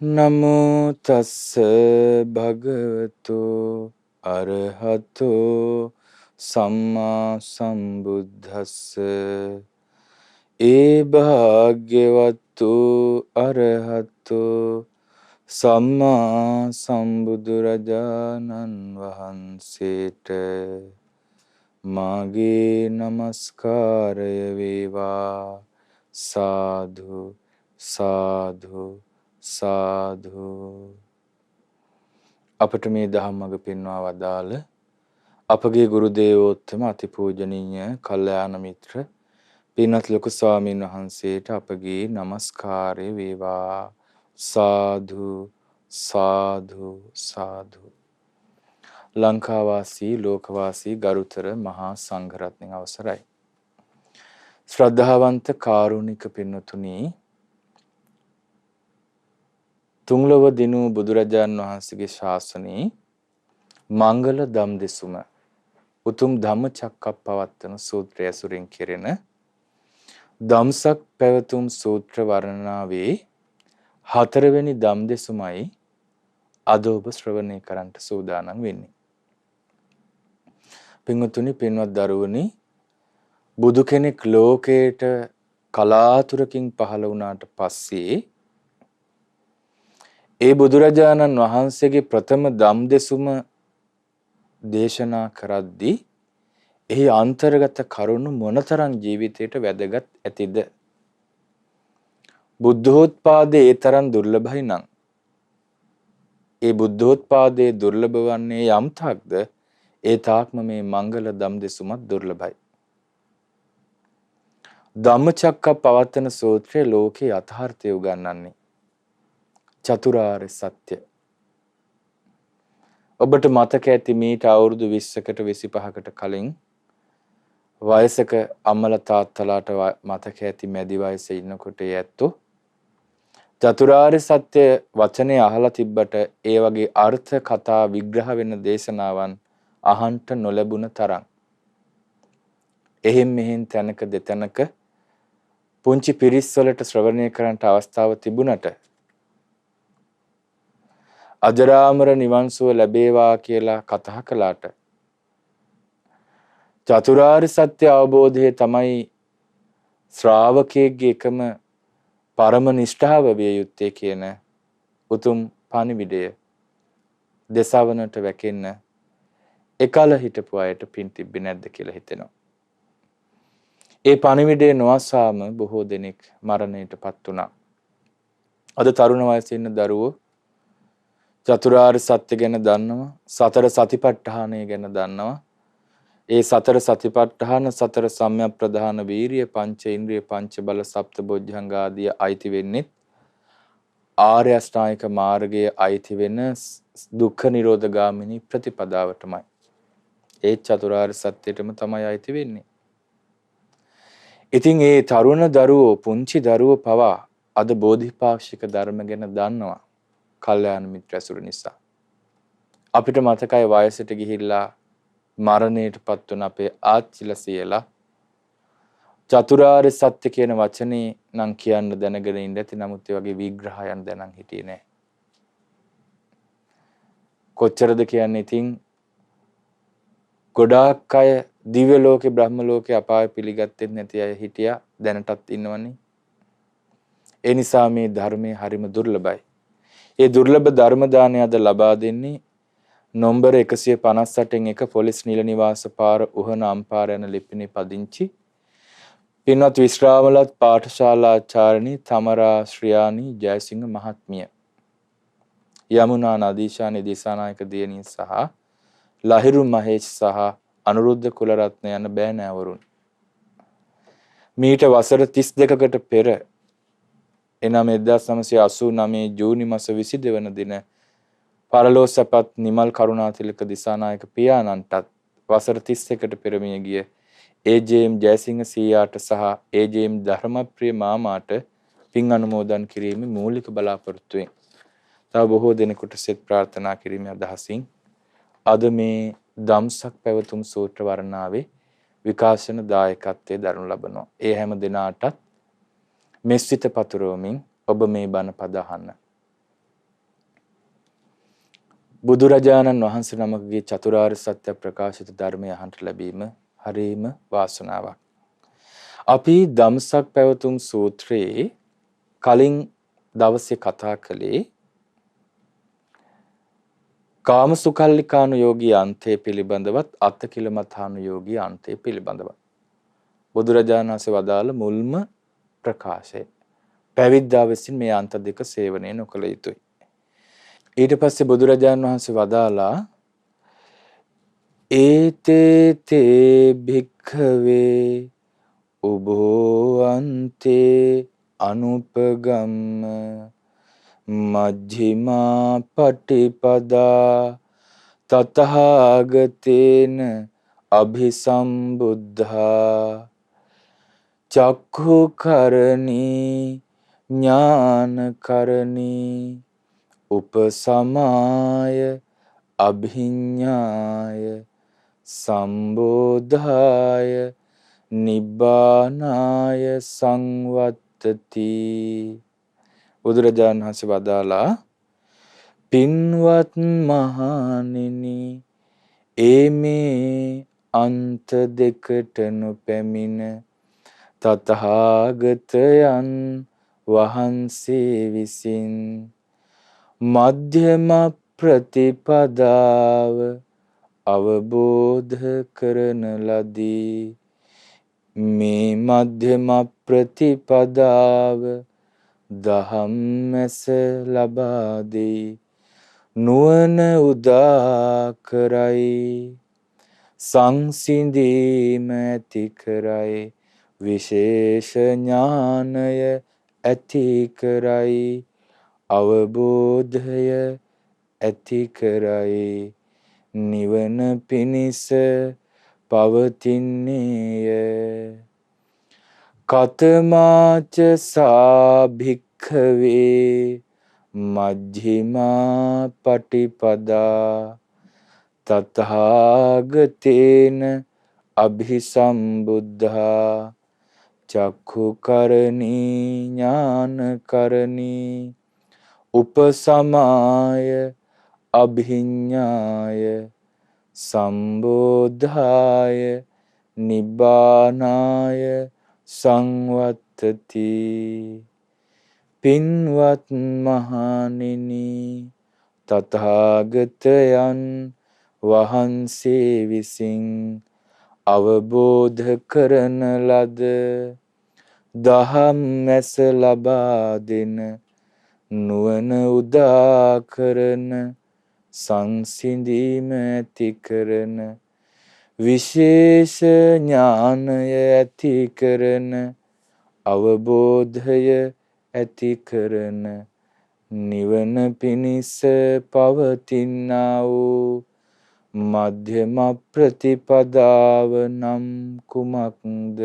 නමෝ තස්ස භගවතු අරහතෝ සම්මා සම්බුද්දස්ස ඒ භාග්‍යවතු අරහතෝ සම්මා සම්බුදුරජාණන් වහන්සේට මාගේ නමස්කාරය වේවා. සාදු සාදු සාදු. අපට මේ දහම් මඟ පෙන්වා වදාළ අපගේ ගුරු දේවෝත්තම අතිපූජනීය කල්යාණ මිත්‍ර පින්වත් ලොකු ස්වාමීන් වහන්සේට අපගේ নমස්කාරය වේවා. සාදු සාදු සාදු. ලංකාවාසී ලෝකවාසී ගරුතර මහා සංඝරත්නයන් අවසරයි. ශ්‍රද්ධාවන්ත කාරුණික පින්වතුනි, තුන්ලොව දිනූ බුදුරජාණන් වහන්සේගේ ශාසනයේ මංගල දම් දෙසුම උතුම් ධම්මචක්කප්පවත්තන සූත්‍රය ඇසුරින් කෙරෙන දම්සක් පැවතුම් සූත්‍ර වර්ණනාවේ 4 වෙනි දම් දෙසුමයි අද ඔබ ශ්‍රවණය කරන්නට සූදානම් වෙන්නේ. පින්වතුනි, පින්වත් දරුවනි, බුදු කෙනෙක් ලෝකයට කලාතුරකින් පහළ වුණාට පස්සේ ඒ බුදුරජාණන් වහන්සේගේ ප්‍රථම දම් දෙසුම දේශනා කරද්දී එහි අන්තර්ගත කරුණු මොනතරම් ජීවිතයට වැදගත් ඇතිද? බුද්ධෝත්පාදයේ ඒ තරම් දුර්ලභයි නම් ඒ බුද්ධෝත්පාදයේ දුර්ලභ වන්නේ යම් තාක්ද ඒ තාක්ම මේ මංගල දම් දෙසුමත් දුර්ලභයි. ධම්මචක්කප්පවත්තන සූත්‍රයේ ලෝකේ යථාර්ථය උගන්වන්නේ චතුරාර්ය සත්‍ය. ඔබට මතක ඇති මීට අවුරුදු 20කට 25කට කලින් වයසක අම්මලා තාත්තලාට මතක ඇති මැදි වයසේ ඉන්නකොට ඇත්තෝ චතුරාර්ය සත්‍ය වචනේ අහලා තිබ්බට ඒ වගේ අර්ථ කතා විග්‍රහ වෙන දේශනාවන් අහන්ට නොලැබුණ තරම් එහෙන් මෙහෙන් තැනක දෙතැනක පුංචි පිරිස් වලට ශ්‍රවණය කරන්නට අවස්ථාව තිබුණට අජරාමර නිවන් සුව ලැබේවා කියලා කතා කළාට චතුරාර්ය සත්‍ය අවබෝධය තමයි ශ්‍රාවකයෙක්ගේ එකම පරම නිෂ්ඨාව විය යුත්තේ කියන උතුම් පණිවිඩය දෙසවනට වැකෙන්න එකල හිටපු අයට පින් තිබ්බේ නැද්ද කියලා හිතෙනවා. ඒ පණිවිඩය නොඅසාම බොහෝ දෙනෙක් මරණයටපත් වුණා. අද තරුණ වයසේ ඉන්න දරුවෝ චතුරාර්ය සත්‍ය ගැන දන්නවා, සතර සතිපට්ඨානය ගැන දන්නවා. ඒ සතර සතිපට්ඨාන, සතර සම්‍යක් ප්‍රධාන වීරිය, පංච ඉන්ද්‍රිය, පංච බල, සප්ත බොජ්ජංග ආදී අයිති වෙන්නේ ආර්ය අෂ්ටාංගික මාර්ගයේ අයිති වෙන දුක්ඛ නිරෝධ ගාමිනී ප්‍රතිපදාවටමයි. ඒ චතුරාර්ය සත්‍යයටම තමයි අයිති වෙන්නේ. ඉතින් ඒ තරුණ දරුවෝ, පුංචි දරුවෝ පවා අද බෝධිපාක්ෂික ධර්ම ගැන දන්නවා. කල්යාණ මිත්‍ර ඇසුර නිසා. අපිට මතකයි වයසට ගිහිල්ලා මරණයටපත් වුණ අපේ ආච්චිලා සියලා චතුරාර්ය සත්‍ය කියන වචනේ නම් කියන්න දැනගෙන ඉඳ ඇති. නමුත් ඒ වගේ විග්‍රහයන් දැනන් හිටියේ නෑ. කොච්චරද කියන්නේ. ඉතින් ගොඩාක් අය දිව්‍ය ලෝකේ, බ්‍රහ්ම ලෝකේ, අපාය පිළිගත්තේ නැති අය හිටියා. දැනටත් ඉන්නවනේ. ඒ නිසා මේ ධර්මයේ හරිම දුර්ලභයි. ඒ දුර්ලභ ධර්ම දානය අද ලබා දෙන්නේ නොම්බර 158න් 1 පොලිස් නිල නිවාස පාර උහන අම්පාර යන ලිපිනේ පදිංචි පින්වත් විශ්‍රාමලත් පාඨශාලාචාර්යනී තමරා ශ්‍රියානි ජයසිංහ මහත්මිය, යමුනා නදීශානි දිසානායක දියණිය සහ ලහිරු මහේෂ් සහ අනුරුද්ධ කුලරත්න යන බෑනෑවරුන් මීට වසර 32කට පෙර එනම් 1989 ජූනි මාස 22 වන දින පරලෝ සැපත් නිමල් කරුණාතිලක දිසානායක පියාණන්ටත් වසර 31කට පෙර මිය ගිය ඒ.ජේ.එම්. ජයසිංහ සීයාට සහ ඒ.ජේ.එම්. ධර්මප්‍රිය මාමාට පින් අනුමෝදන් කිරීමේ මූලික බලාපොරොත්තුවෙන් තව බොහෝ දෙනෙකුට සෙත් ප්‍රාර්ථනා කිරීමේ අදහසින් අද මේ දම්සක් පැවතුම් සූත්‍ර වර්ණාවේ විකාශන දායකත්වයේ දරනු ලබනවා. ඒ හැම දිනාටත් මෙස්සිත පතුරවමින් ඔබ මේ බණ පද අහන්න. බුදුරජාණන් වහන්සේ නමකගේ චතුරාර්ය සත්‍ය ප්‍රකාශිත ධර්මය අහන්ට ලැබීම හරීම වාසනාවක්. අපි ධම්සක් පැවතුම් සූත්‍රයේ කලින් දවසේ කතා කළේ කාමසුකල්ලිකානුයෝගී අන්තය පිළිබඳවත් අත්ථකිලමථානුයෝගී අන්තය පිළිබඳවත්. බුදුරජාණන් වහන්සේ වදාළ මුල්ම ප්‍රකාශය. පැවිද්දා විසින් මේ අන්ත දෙක සේවනය නොකළ යුතුයි. ඊට පස්සේ බුදුරජාණන් වහන්සේ වදාලා ඒතේ භික්ඛවේ උභෝ අන්තේ අනුපගම්ම මජ්ක්‍ධිමා පටිපදා තතහාගතේන අභිසම්බුද්ධා චක්ඛු කරණී ඥාන කරණී උපසමාය අභිඤ්ඤාය සම්බෝධාය නිබ්බානාය සංවත්තති. බුදුරජාණන් වහන්සේ වදාලා පින්වත් මහණෙනි මේ අන්ත දෙකට නොපැමිණ තථාගතයන් වහන්සේ විසින් මධ්‍යම ප්‍රතිපදාව අවබෝධ කරන ලදී. මේ මධ්‍යම ප්‍රතිපදාව දහම්මැස ලබා දෙයි. නුවණ උදා කරයි. සංසිඳීම ඇති කරයි. විශේෂ ඥානය ඇති කරයි. අවබෝධය ඇති කරයි. නිවන පිණිස පවතින්නේය. කතමාච සාභික්ඛවේ මජ්ක්‍ධිමා පටිපදා තථාගතේන අභිසම්බුද්ධා චක්ඛු කරණී ඥාන කරණී උපසමාය අභිඤ්ඤාය සම්බෝධාය නිබ්බානාය සංවත්තති. පින්වත් මහණෙනි තථාගතයන් වහන්සේ විසින් අවබෝධ කරන ලද දහම් මැස ලබා දෙන නුවණ උදා කරන සංසිඳීම ඇති කරන විශේෂ ඥානය ඇති කරන අවබෝධය ඇති කරන නිවන පිණිස පවතිනා වූ මධ්‍යම ප්‍රතිපදාව නම් කුමක්ද?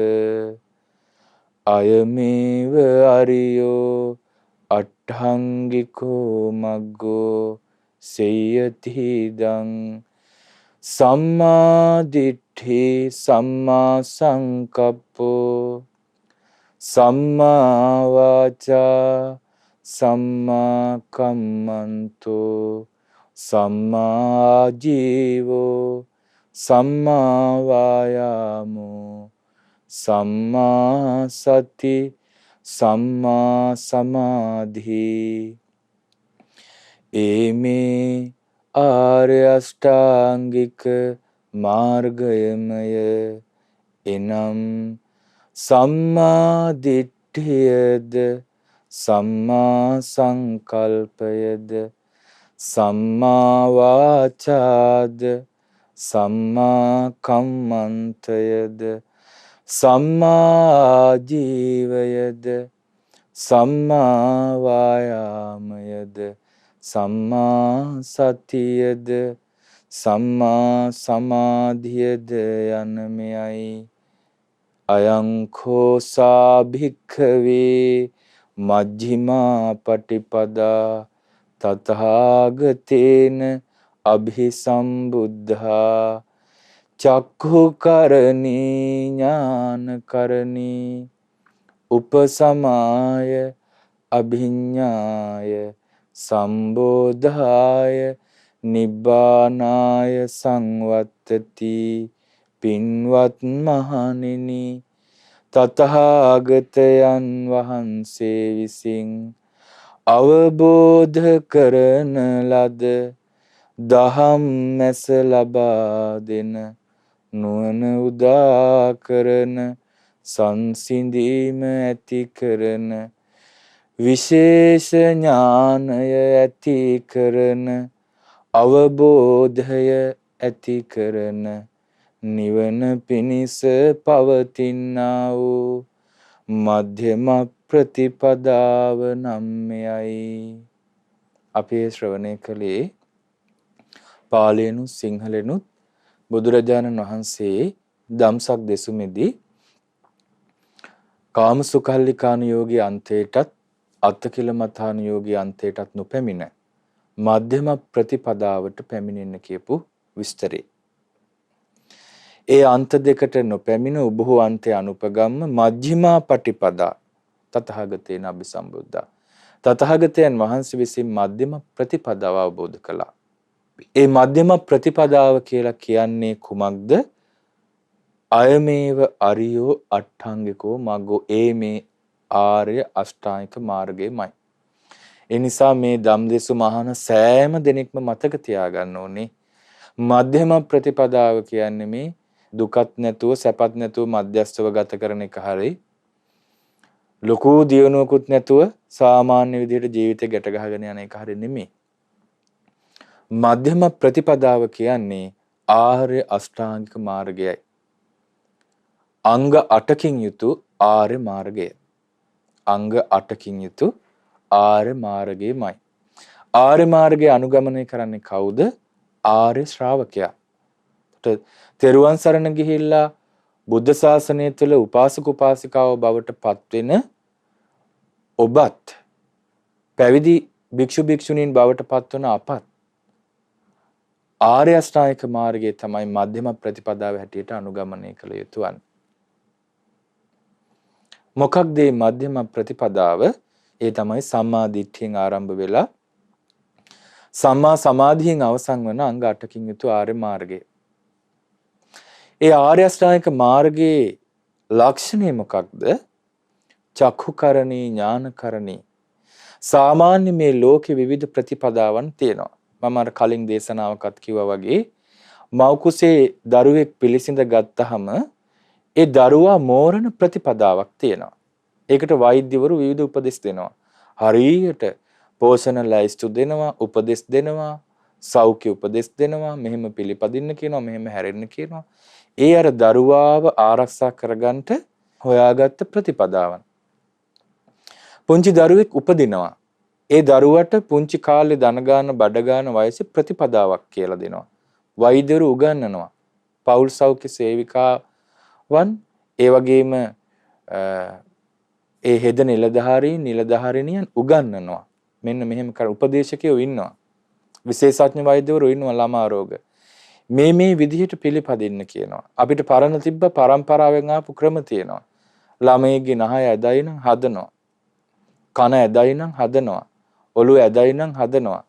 අයමේව අරියෝ අට්ඨංගිකෝ මග්ගෝ සේයතිදං සම්මා දිට්ඨි සම්මා සංකප්පෝ සම්මා වාචා සම්මා කම්මන්තෝ සම්මා ජීවෝ සම්මා වායාමෝ සම්මා සති සම්මා සමාධි. මේ ආර්ය අෂ්ටාංගික මාර්ගයමය. එනම් සම්මා දිට්ඨියද සම්මා සංකල්පයද සම්මා වාචාද සම්මා කම්මන්තයද සම්මා ජීවයද සම්මා වායාමයද සම්මා සතියද සම්මා සමාධියද යන මෙයයි. අයං සා භික්ඛවේ මජ්ක්‍ධිමා පටිපදා තථාගතේන අභිසම්බුද්ධා චක්ඛු කරණී ඥාන කරණී උපසමාය අභිඤ්ඤාය සම්බෝධාය නිබ්බානාය සංවත්තති. පින්වත් මහණෙනි, තථාගතයන් වහන්සේ විසින් අවබෝධ කරන ලද දහම් මැස ලබා දෙන නුවණ උදා කරන සංසිඳීම ඇති කරන විශේෂ ඥානය ඇති කරන අවබෝධය ඇති කරන නිවන පිණිස පවතිනා වූ මධ්‍යම ප්‍රතිපදාව නම්යයි. අපි ශ්‍රවණය කළේ පාලියෙනුත් සිංහලෙනුත් බුදුරජාණන් වහන්සේ ධම්සක් දෙසුමේදී කාමසුකල්ලිකානුයෝගී අන්තයටත් අත්ථකිලමතානුයෝගී අන්තයටත් නොපැමිණ මධ්‍යම ප්‍රතිපදාවට පැමිණෙන්න කියපු විස්තරේ. ඒ අන්ත දෙකට නොපැමිණ උභෝ අන්තය අනුපගම්ම මජ්ක්‍ධිමා පටිපදා තථාගතේන අභිසම්බුද්ධා. තථාගතයන් වහන්සේ විසින් මධ්‍යම ප්‍රතිපදාව අවබෝධ කළා. ඒ මධ්‍යම ප්‍රතිපදාව කියලා කියන්නේ කුමක්ද? අයමේව අරියෝ අට්ඨාංගිකෝ මග්ගෝ. ඒ මේ ආර්ය අෂ්ටාංගික මාර්ගයමයි. ඒ නිසා මේ ධම්දෙසු මහාන සෑම දෙනෙක්ම මතක තියාගන්න ඕනේ මධ්‍යම ප්‍රතිපදාව කියන්නේ මේ දුකත් නැතුව සැපත් නැතුව මධ්‍යස්ථව ගත කරන එක හරියි. ලොකු දියුණුවකුත් නැතුව සාමාන්‍ය විදිහට ජීවිතේ ගැට ගහගෙන යන එක හරිය නෙමෙයි. මධ්‍යම ප්‍රතිපදාව කියන්නේ ආර්ය අෂ්ටාංගික මාර්ගයයි. අංග 8කින් යුතු ආර්ය මාර්ගය. අංග 8කින් යුතු ආර්ය මාර්ගයමයි. ආර්ය මාර්ගය අනුගමනය කරන්නේ කවුද? ආර්ය ශ්‍රාවකයා. තෙරුවන් සරණ ගිහිල්ලා බුද්ධ ශාසනය තුළ උපාසක උපාසිකාව බවට පත්වෙන ඔබත් පැවිදි භික්ෂු භික්ෂුණීන් බවට පත්වන අපත් ආර්ය අෂ්ටාංගික මාර්ගය තමයි මධ්‍යම ප්‍රතිපදාව හැටියට අනුගමනය කළ යුතු වන්නේ. මොකක්ද මේ මධ්‍යම ප්‍රතිපදාව? ඒ තමයි සම්මා දිට්ඨියෙන් ආරම්භ වෙලා සම්මා සමාධියෙන් අවසන් වන අංග 8කින් යුතු ආර්ය මාර්ගය. ඒ ආර්ය අෂ්ටාංගික මාර්ගයේ ලක්ෂණය මොකක්ද? චක්ඛුකරණී ඥානකරණී. සාමාන්‍ය මේ ලෝකේ විවිධ ප්‍රතිපදාවන් තියෙනවා. මම අර කලින් දේශනාවකත් කිව්වා වගේ මව් කුසේ දරුවෙක් පිළිසිඳ ගත්තහම ඒ දරුවා මෝරණ ප්‍රතිපදාවක් තියෙනවා. ඒකට වෛද්‍යවරු විවිධ උපදෙස් දෙනවා. හරියට පෝෂණ ලැයිස්තු දෙනවා, උපදෙස් දෙනවා, සෞඛ්‍ය උපදෙස් දෙනවා, මෙහෙම පිළිපදින්න කියනවා, මෙහෙම හැරෙන්න කියනවා. ඒ අර දරුවාව ආරක්ෂා කරගන්නට හොයාගත්ත ප්‍රතිපදාවන්. පුංචි දරුවෙක් උපදිනවා. ඒ දරුවට පුංචි කාලේ දන ගන්න බඩ ගන්න වයසේ ප්‍රතිපදාවක් කියලා දෙනවා. වෛද්‍යවරු උගන්වනවා. පෞල් සෞඛ්‍ය සේවිකාවන් ඒ වගේම ඒ හෙද නිලධාරිනියන් උගන්වනවා. මෙන්න මෙහෙම කර උපදේශකයෝ ඉන්නවා. විශේෂඥ වෛද්‍යවරු ඉන්නවා ළමා රෝග. මේ විදිහට පිළිපදින්න කියනවා. අපිට පරණ තිබ්බ පරම්පරාවෙන් ආපු ක්‍රම තියෙනවා. ළමයිගේ නහය ඇදයි නම් හදනවා. කන ඇදයි නම් හදනවා. ඔළුව ඇදයි නම් හදනවා.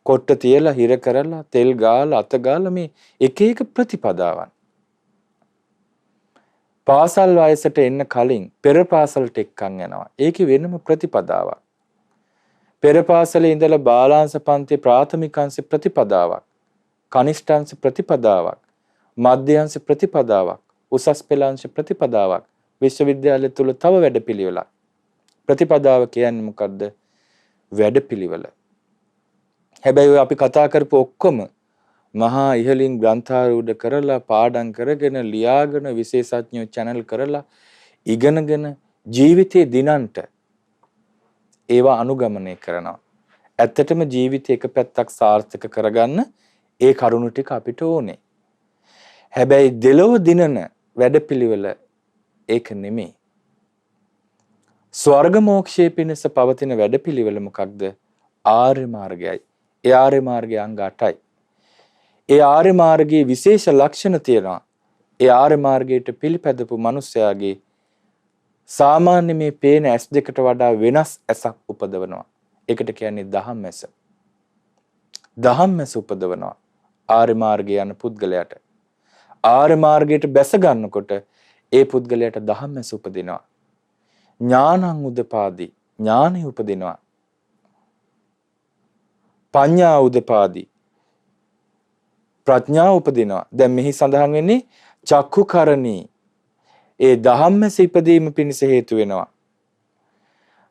කොට්ට තියලා හිර කරලා තෙල් ගාලා අත ගාලා මේ එක එක ප්‍රතිපදාවන්. පාසල් වයසට එන්න කලින් පෙර පාසලට එක්කන් යනවා. ඒකේ වෙනම ප්‍රතිපදාවක්. පෙර පාසලේ ඉඳලා බාලාංශ පන්ති ප්‍රාථමිකාංශ ප්‍රතිපදාවක්. කනිෂ්ඨාංශ ප්‍රතිපදාවක්. මධ්‍යාංශ ප්‍රතිපදාවක්. උසස් පෙළාංශ ප්‍රතිපදාවක්. විශ්වවිද්‍යාලය තුල තව වැඩපිළිවෙලක්. ප්‍රතිපදාව කියන්නේ මොකද්ද? වැඩපිළිවෙල. හැබැයි අපි කතා කරපු ඔක්කොම මහා ඉහලින් ග්‍රන්ථාරූඪ කරලා පාඩම් කරගෙන ලියාගෙන විශේෂඥයෝ channel කරලා ඉගෙනගෙන ජීවිතේ දිනන්ට ඒවා අනුගමනය කරනවා. ඇත්තටම ජීවිතේ එක පැත්තක් සාර්ථක කරගන්න ඒ කරුණු ටික අපිට ඕනේ. හැබැයි දෙලොව දිනන වැඩපිළිවෙල ඒක නෙමෙයි. ස්වර්ග මෝක්ෂයේ පිණිස පවතින වැඩපිළිවෙල මොකක්ද? ආර්ය මාර්ගයයි. ඒ ආර්ය මාර්ගය අංග 8යි. ඒ ආර්ය මාර්ගයේ විශේෂ ලක්ෂණ තියෙනවා. ඒ ආර්ය මාර්ගයට පිළිපැදපු මිනිසයාගේ සාමාන්‍ය මේ පේන ඇස් දෙකට වඩා වෙනස් ඇසක් උපදවනවා. ඒකට කියන්නේ දහම් ඇස. ධම්මස උපදවනවා. ආර්ය මාර්ගය යන පුද්ගලයාට. ආර්ය මාර්ගයට බැස ගන්නකොට ඒ පුද්ගලයාට ධම්මස උපදිනවා. ඥානං උදපාදි ඥානෙ උපදිනවා. පඤ්ඤා උදපාදි ප්‍රඥාව උපදිනවා. දැන් මෙහි සඳහන් වෙන්නේ චක්කුකරණී. ඒ ධම්මස ඉපදීම පිණිස හේතු වෙනවා.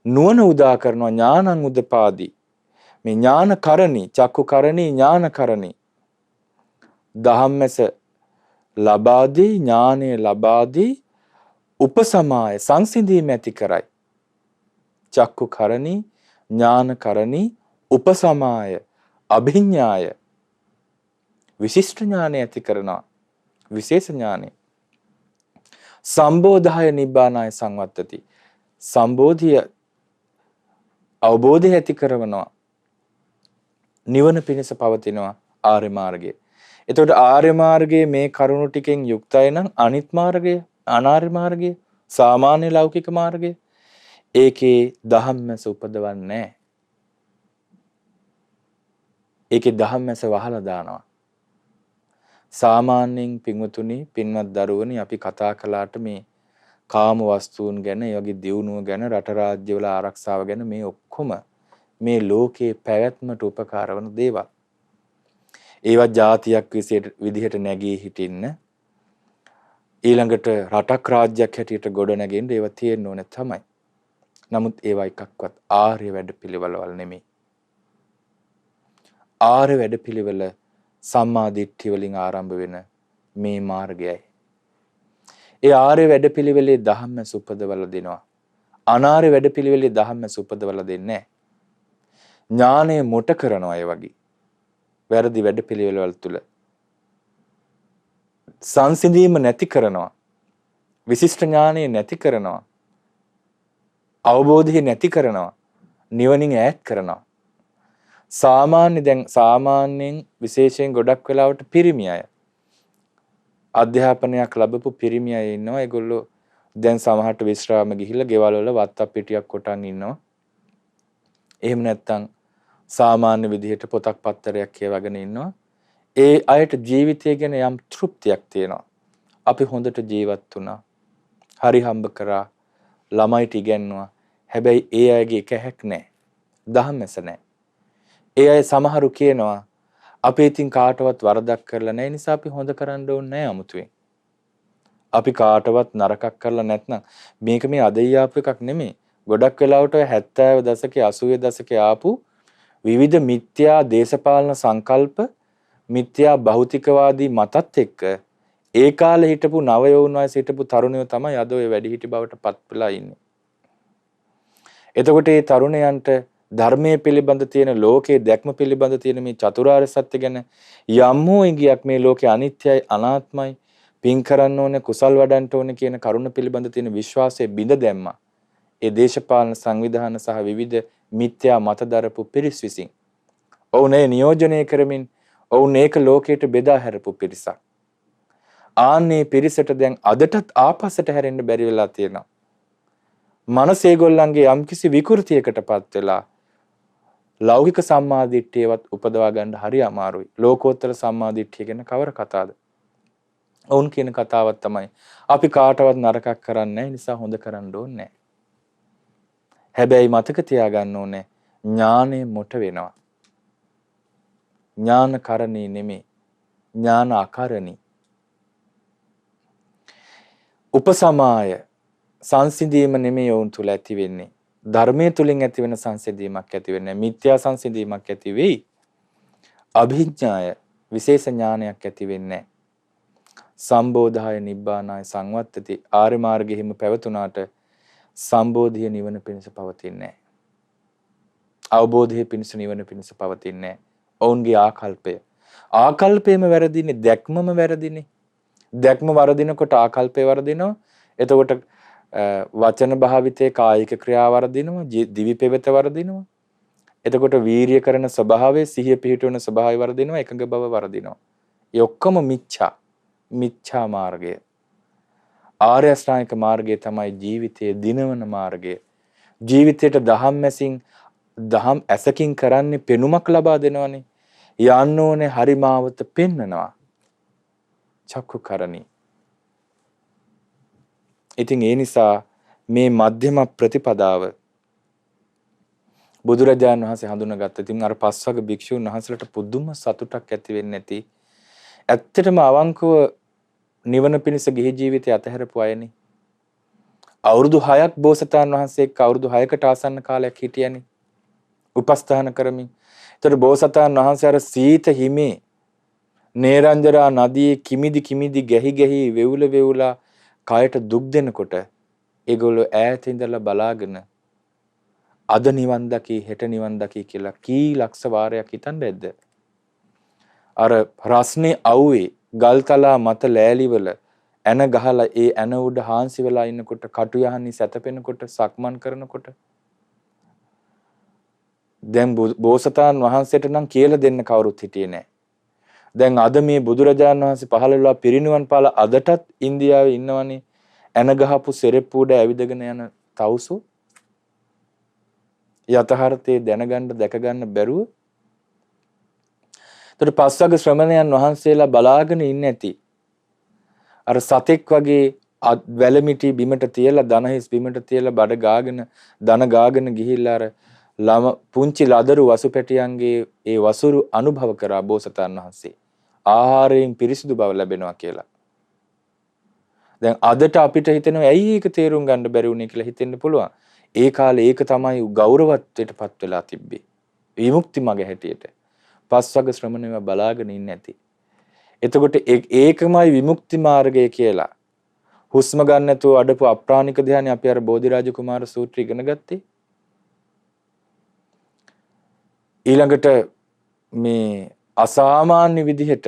නුවණ උදා කරනවා ඥානං උදපාදි. මේ ඥානකරණී චක්කුකරණී ඥානකරණී. ධම්මස ලබාදී ඥානය ලබාදී උපසමාය සංසිඳීම ඇති කරයි. චක්කුකරණී ඥානකරණී උපසමාය අභිඥාය විශිෂ්ට ඥානය ඇති කරනවා. විශේෂ ඥානය. සම්බෝධාය නිබ්බානාය සංවත්තති. සම්බෝධිය අවබෝධය ඇති කරනවා. නිවන පිණිස පවතිනවා ආර්ය මාර්ගය. එතකොට ආර්ය මාර්ගයේ මේ කරුණු ටිකෙන් යුක්තයි නම් අනිත් මාර්ගය අනාර්ය මාර්ගය සාමාන්‍ය ලෞකික මාර්ගය ඒකේ ධම්මස උපදවන්නේ නැහැ. ඒකේ ධම්මස වහලා දානවා. සාමාන්‍යයෙන් පින්වතුනි පින්වත් දරුවනි අපි කතා කළාට මේ කාම වස්තුන් ගැන ඒ වගේ දියුණුව ගැන රට රාජ්‍යවල ආරක්ෂාව ගැන මේ ඔක්කොම මේ ලෝකේ පැවැත්මට උපකාර වන දේවල්. ඒවා જાතියක් විදිහට නැගී හිටින්න ඊළඟට රටක් රාජ්‍යයක් හැටියට ගොඩ නැගෙන්න ඒවා තියෙන්න ඕනේ තමයි. නමුත් ඒවා එකක්වත් ආර්ය වැඩපිළිවෙළවල් නෙමෙයි. ආර්ය වැඩපිළිවෙල සම්මා දිට්ඨිය වලින් ආරම්භ වෙන මේ මාර්ගයයි. ඒ ආර්ය වැඩපිළිවෙලේ ධම්මස උපදවලා දෙනවා. අනාර්ය වැඩපිළිවෙලේ ධම්මස උපදවලා දෙන්නේ නැහැ. ඥානය මොට කරනවා ඒ වගේ. වැරදි වැඩපිළිවෙළවල් තුල සංසිඳීම නැති කරනවා. විශිෂ්ට ඥානය නැති කරනවා. අවබෝධය නැති කරනවා. නිවනින් ඈත් කරනවා. සාමාන්‍යයෙන් විශේෂයෙන් ගොඩක් වෙලාවට පිරිමි අය අධ්‍යාපනයක් ලැබපු පිරිමි අය ඉන්නවා. ඒගොල්ලෝ දැන් සමහරට විශ්‍රාම ගිහිල්ලා ගෙවල් වල වත්තක් පිටියක් කොටන් ඉන්නවා. එහෙම නැත්නම් සාමාන්‍ය විදිහට පොතක් පත්තරයක් කියවගෙන ඉන්නවා. ඒ අයට ජීවිතය ගැන යම් තෘප්තියක් තියෙනවා. අපි හොඳට ජීවත් වුණා. හරි හම්බ කරා. ළමයිට ඉගෙනුවා. හැබැයි ඒ අයගේ එක හැක් නැහැ. ධම්මස නැහැ. ඒ අය සමහරු කියනවා අපි ඉතින් කාටවත් වරදක් කරලා නැහැ නිසා අපි හොඳ කරන්න ඕනේ නැහැ අමුතුවෙන්. අපි කාටවත් නරකක් කරලා නැත්නම් මේක මේ අදయ్యාපු එකක් නෙමෙයි. ගොඩක් වෙලාවට 70 දශකයේ 80 දශකයේ ආපු විවිධ මිත්‍යා දේශපාලන සංකල්ප මිත්‍යා භෞතිකවාදී මතත් එක්ක ඒ කාලේ හිටපු නව යෝන් වයසේ හිටපු තරුණයෝ තමයි අද ඔය වැඩිහිටි බවට පත් වෙලා ඉන්නේ. එතකොට මේ තරුණයන්ට ධර්මයේ පිළිබඳ තියෙන ලෝකයේ දැක්ම පිළිබඳ තියෙන මේ චතුරාර්ය සත්‍ය ගැන යම් හෝ ඉඟියක් මේ ලෝකේ අනිත්‍යයි අනාත්මයි පින් කරන්න ඕනේ කුසල් වඩන්න ඕනේ කියන කරුණ පිළිබඳ තියෙන විශ්වාසය බිඳ දැම්මා. ඒ දේශපාලන සංවිධාන සහ විවිධ මිත්‍යා මතදරපු පිරිස් විසින් ඔවුන් ඒ නියෝජනය කරමින් ඔවුන් ඒක ලෝකයට බෙදා හැරපු පිරිසක්. ආන්නේ පිරිසට දැන් අදටත් ආපස්සට හැරෙන්න බැරි වෙලා තියෙනවා. මනස ඒගොල්ලන්ගේ යම්කිසි විකෘතියකටපත් වෙලා ලෞකික සම්මාදිට්ඨියවත් උපදවා ගන්න හරි අමාරුයි. ලෝකෝත්තර සම්මාදිට්ඨිය ගැන කවර කතාවද? ඔවුන් කියන කතාවක් තමයි අපි කාටවත් නරකක් කරන්නේ නැහැ නිසා හොඳ කරන්න ඕනේ නැහැ. හැබැයි මතක තියාගන්න ඕනේ ඥානෙ මොට වෙනවා. ඥානකරණී නෙමෙයි. ඥාන අකරණී. උපසමාය සංසිඳීම නෙමෙයි ඔවුන් තුල ඇති වෙන්නේ. ධර්මයේ තුලින් ඇති වෙන සංසිඳීමක් ඇති වෙන්නේ. මිත්‍යා සංසිඳීමක් ඇති වෙයි. අභිඥාය විශේෂ ඥානයක් ඇති වෙන්නේ. සම්බෝධාය නිබ්බානාය සංවත්තති. ආර්ය මාර්ගෙහිම පැවතුනාට සම්බෝධිය නිවන පිණිස පවතින්නේ නැහැ. අවබෝධයේ පිණිස නිවන පිණිස පවතින්නේ නැහැ. ඔවුන්ගේ ආකල්පය. ආකල්පයම වැරදිනේ, දැක්මම වැරදිනේ. දැක්ම වරදිනකොට ආකල්පය වරදිනවා. එතකොට වචන භාවිතයේ කායික ක්‍රියා වරදිනවා, දිවි පෙවත වරදිනවා. එතකොට වීරිය කරන ස්වභාවය, සිහිය පිහිටවන ස්වභාවය වරදිනවා, එකඟ බව වරදිනවා. ඒ ඔක්කොම මිච්ඡා මාර්ගය. ආර්ය අෂ්ටාංගික මාර්ගය තමයි ජීවිතයේ දිනවන මාර්ගය. ජීවිතයට දහම් ඇසකින් කරන්නේ පෙනුමක් ලබා දෙනවනේ. යන්න ඕනේ හරි මාවත පෙන්නනවා. චක්කු කරණී. ඉතින් ඒ නිසා මේ මධ්‍යම ප්‍රතිපදාව බුදුරජාණන් වහන්සේ හඳුනාගත්ත. ඉතින් අර පස්වග භික්ෂුන් වහන්සේලාට පුදුම සතුටක් ඇති වෙන්නේ නැති. ඇත්තටම අවංකව නිවන පිණිස ගිහි ජීවිතය අතහැරපු අයනේ. අවුරුදු 6ක් බෝසතාණන් වහන්සේ එක්ක අවුරුදු 6කට ආසන්න කාලයක් හිටියනේ. උපස්ථාන කරමින්. ඒතර බෝසතාණන් වහන්සේ අර සීත හිමේ නේරංජරා නදියේ කිමිදි ගැහි වෙවුලා කයට දුක් දෙනකොට ඒගොල්ලෝ ඈත ඉඳලා බලාගෙන අද නිවන් දකි හෙට නිවන් දකි කියලා කී ලක්ෂ වාරයක් හිතන්නේ නැද්ද? අර රස්නේ අවුවේ ගල්තලා මත ලෑලිවල ඇන ගහලා ඒ ඇන උඩ හාන්සි වෙලා ඉන්නකොට කටු යහනි සැතපෙනකොට සක්මන් කරනකොට දැන් බෝසතාණන් වහන්සේට නම් කියලා දෙන්න කවුරුත් හිටියේ නැහැ. දැන් අද මේ බුදුරජාණන් වහන්සේ පහළ වෙලා පිරිනිවන් පාලා අදටත් ඉන්දියාවේ ඉන්නවනේ ඇන ගහපු සෙරෙප්පු උඩ ඇවිදගෙන යන තවුසු යථාර්ථයේ දැනගන්න දැකගන්න බැරුව. ඒතර පස්වග ශ්‍රමණයන් වහන්සේලා බලාගෙන ඉන්නේ නැති. අර සතෙක් වගේ වැලමිටි බිමට තියලා දනහිස් බිමට තියලා බඩ ගාගෙන දන ගාගෙන ගිහිල්ලා අර පුංචි ලදරු වසුපැටියන්ගේ ඒ වසුරු අනුභව කරා බෝසතාණන් වහන්සේ. ආහාරයෙන් පිරිසිදු බව ලැබෙනවා කියලා. දැන් අදට අපිට හිතෙනවා ඇයි ඒක තේරුම් ගන්න බැරි වුනේ කියලා හිතෙන්න පුළුවන්. ඒ කාලේ ඒක තමයි ගෞරවත්වයටපත් වෙලා තිබ්බේ. විමුක්ති මග හැටියට. පස්වග ශ්‍රමණයව බලාගෙන ඉන්නේ නැති. එතකොට ඒකමයි විමුක්ති මාර්ගය කියලා. හුස්ම ගන්න නැතුව අඩපු අප්‍රාණික ධ්‍යානෙ අපි අර බෝධිරාජ කුමාර සූත්‍රය ඉගෙන ගත්තේ. ඊළඟට මේ අසාමාන්‍ය විදිහට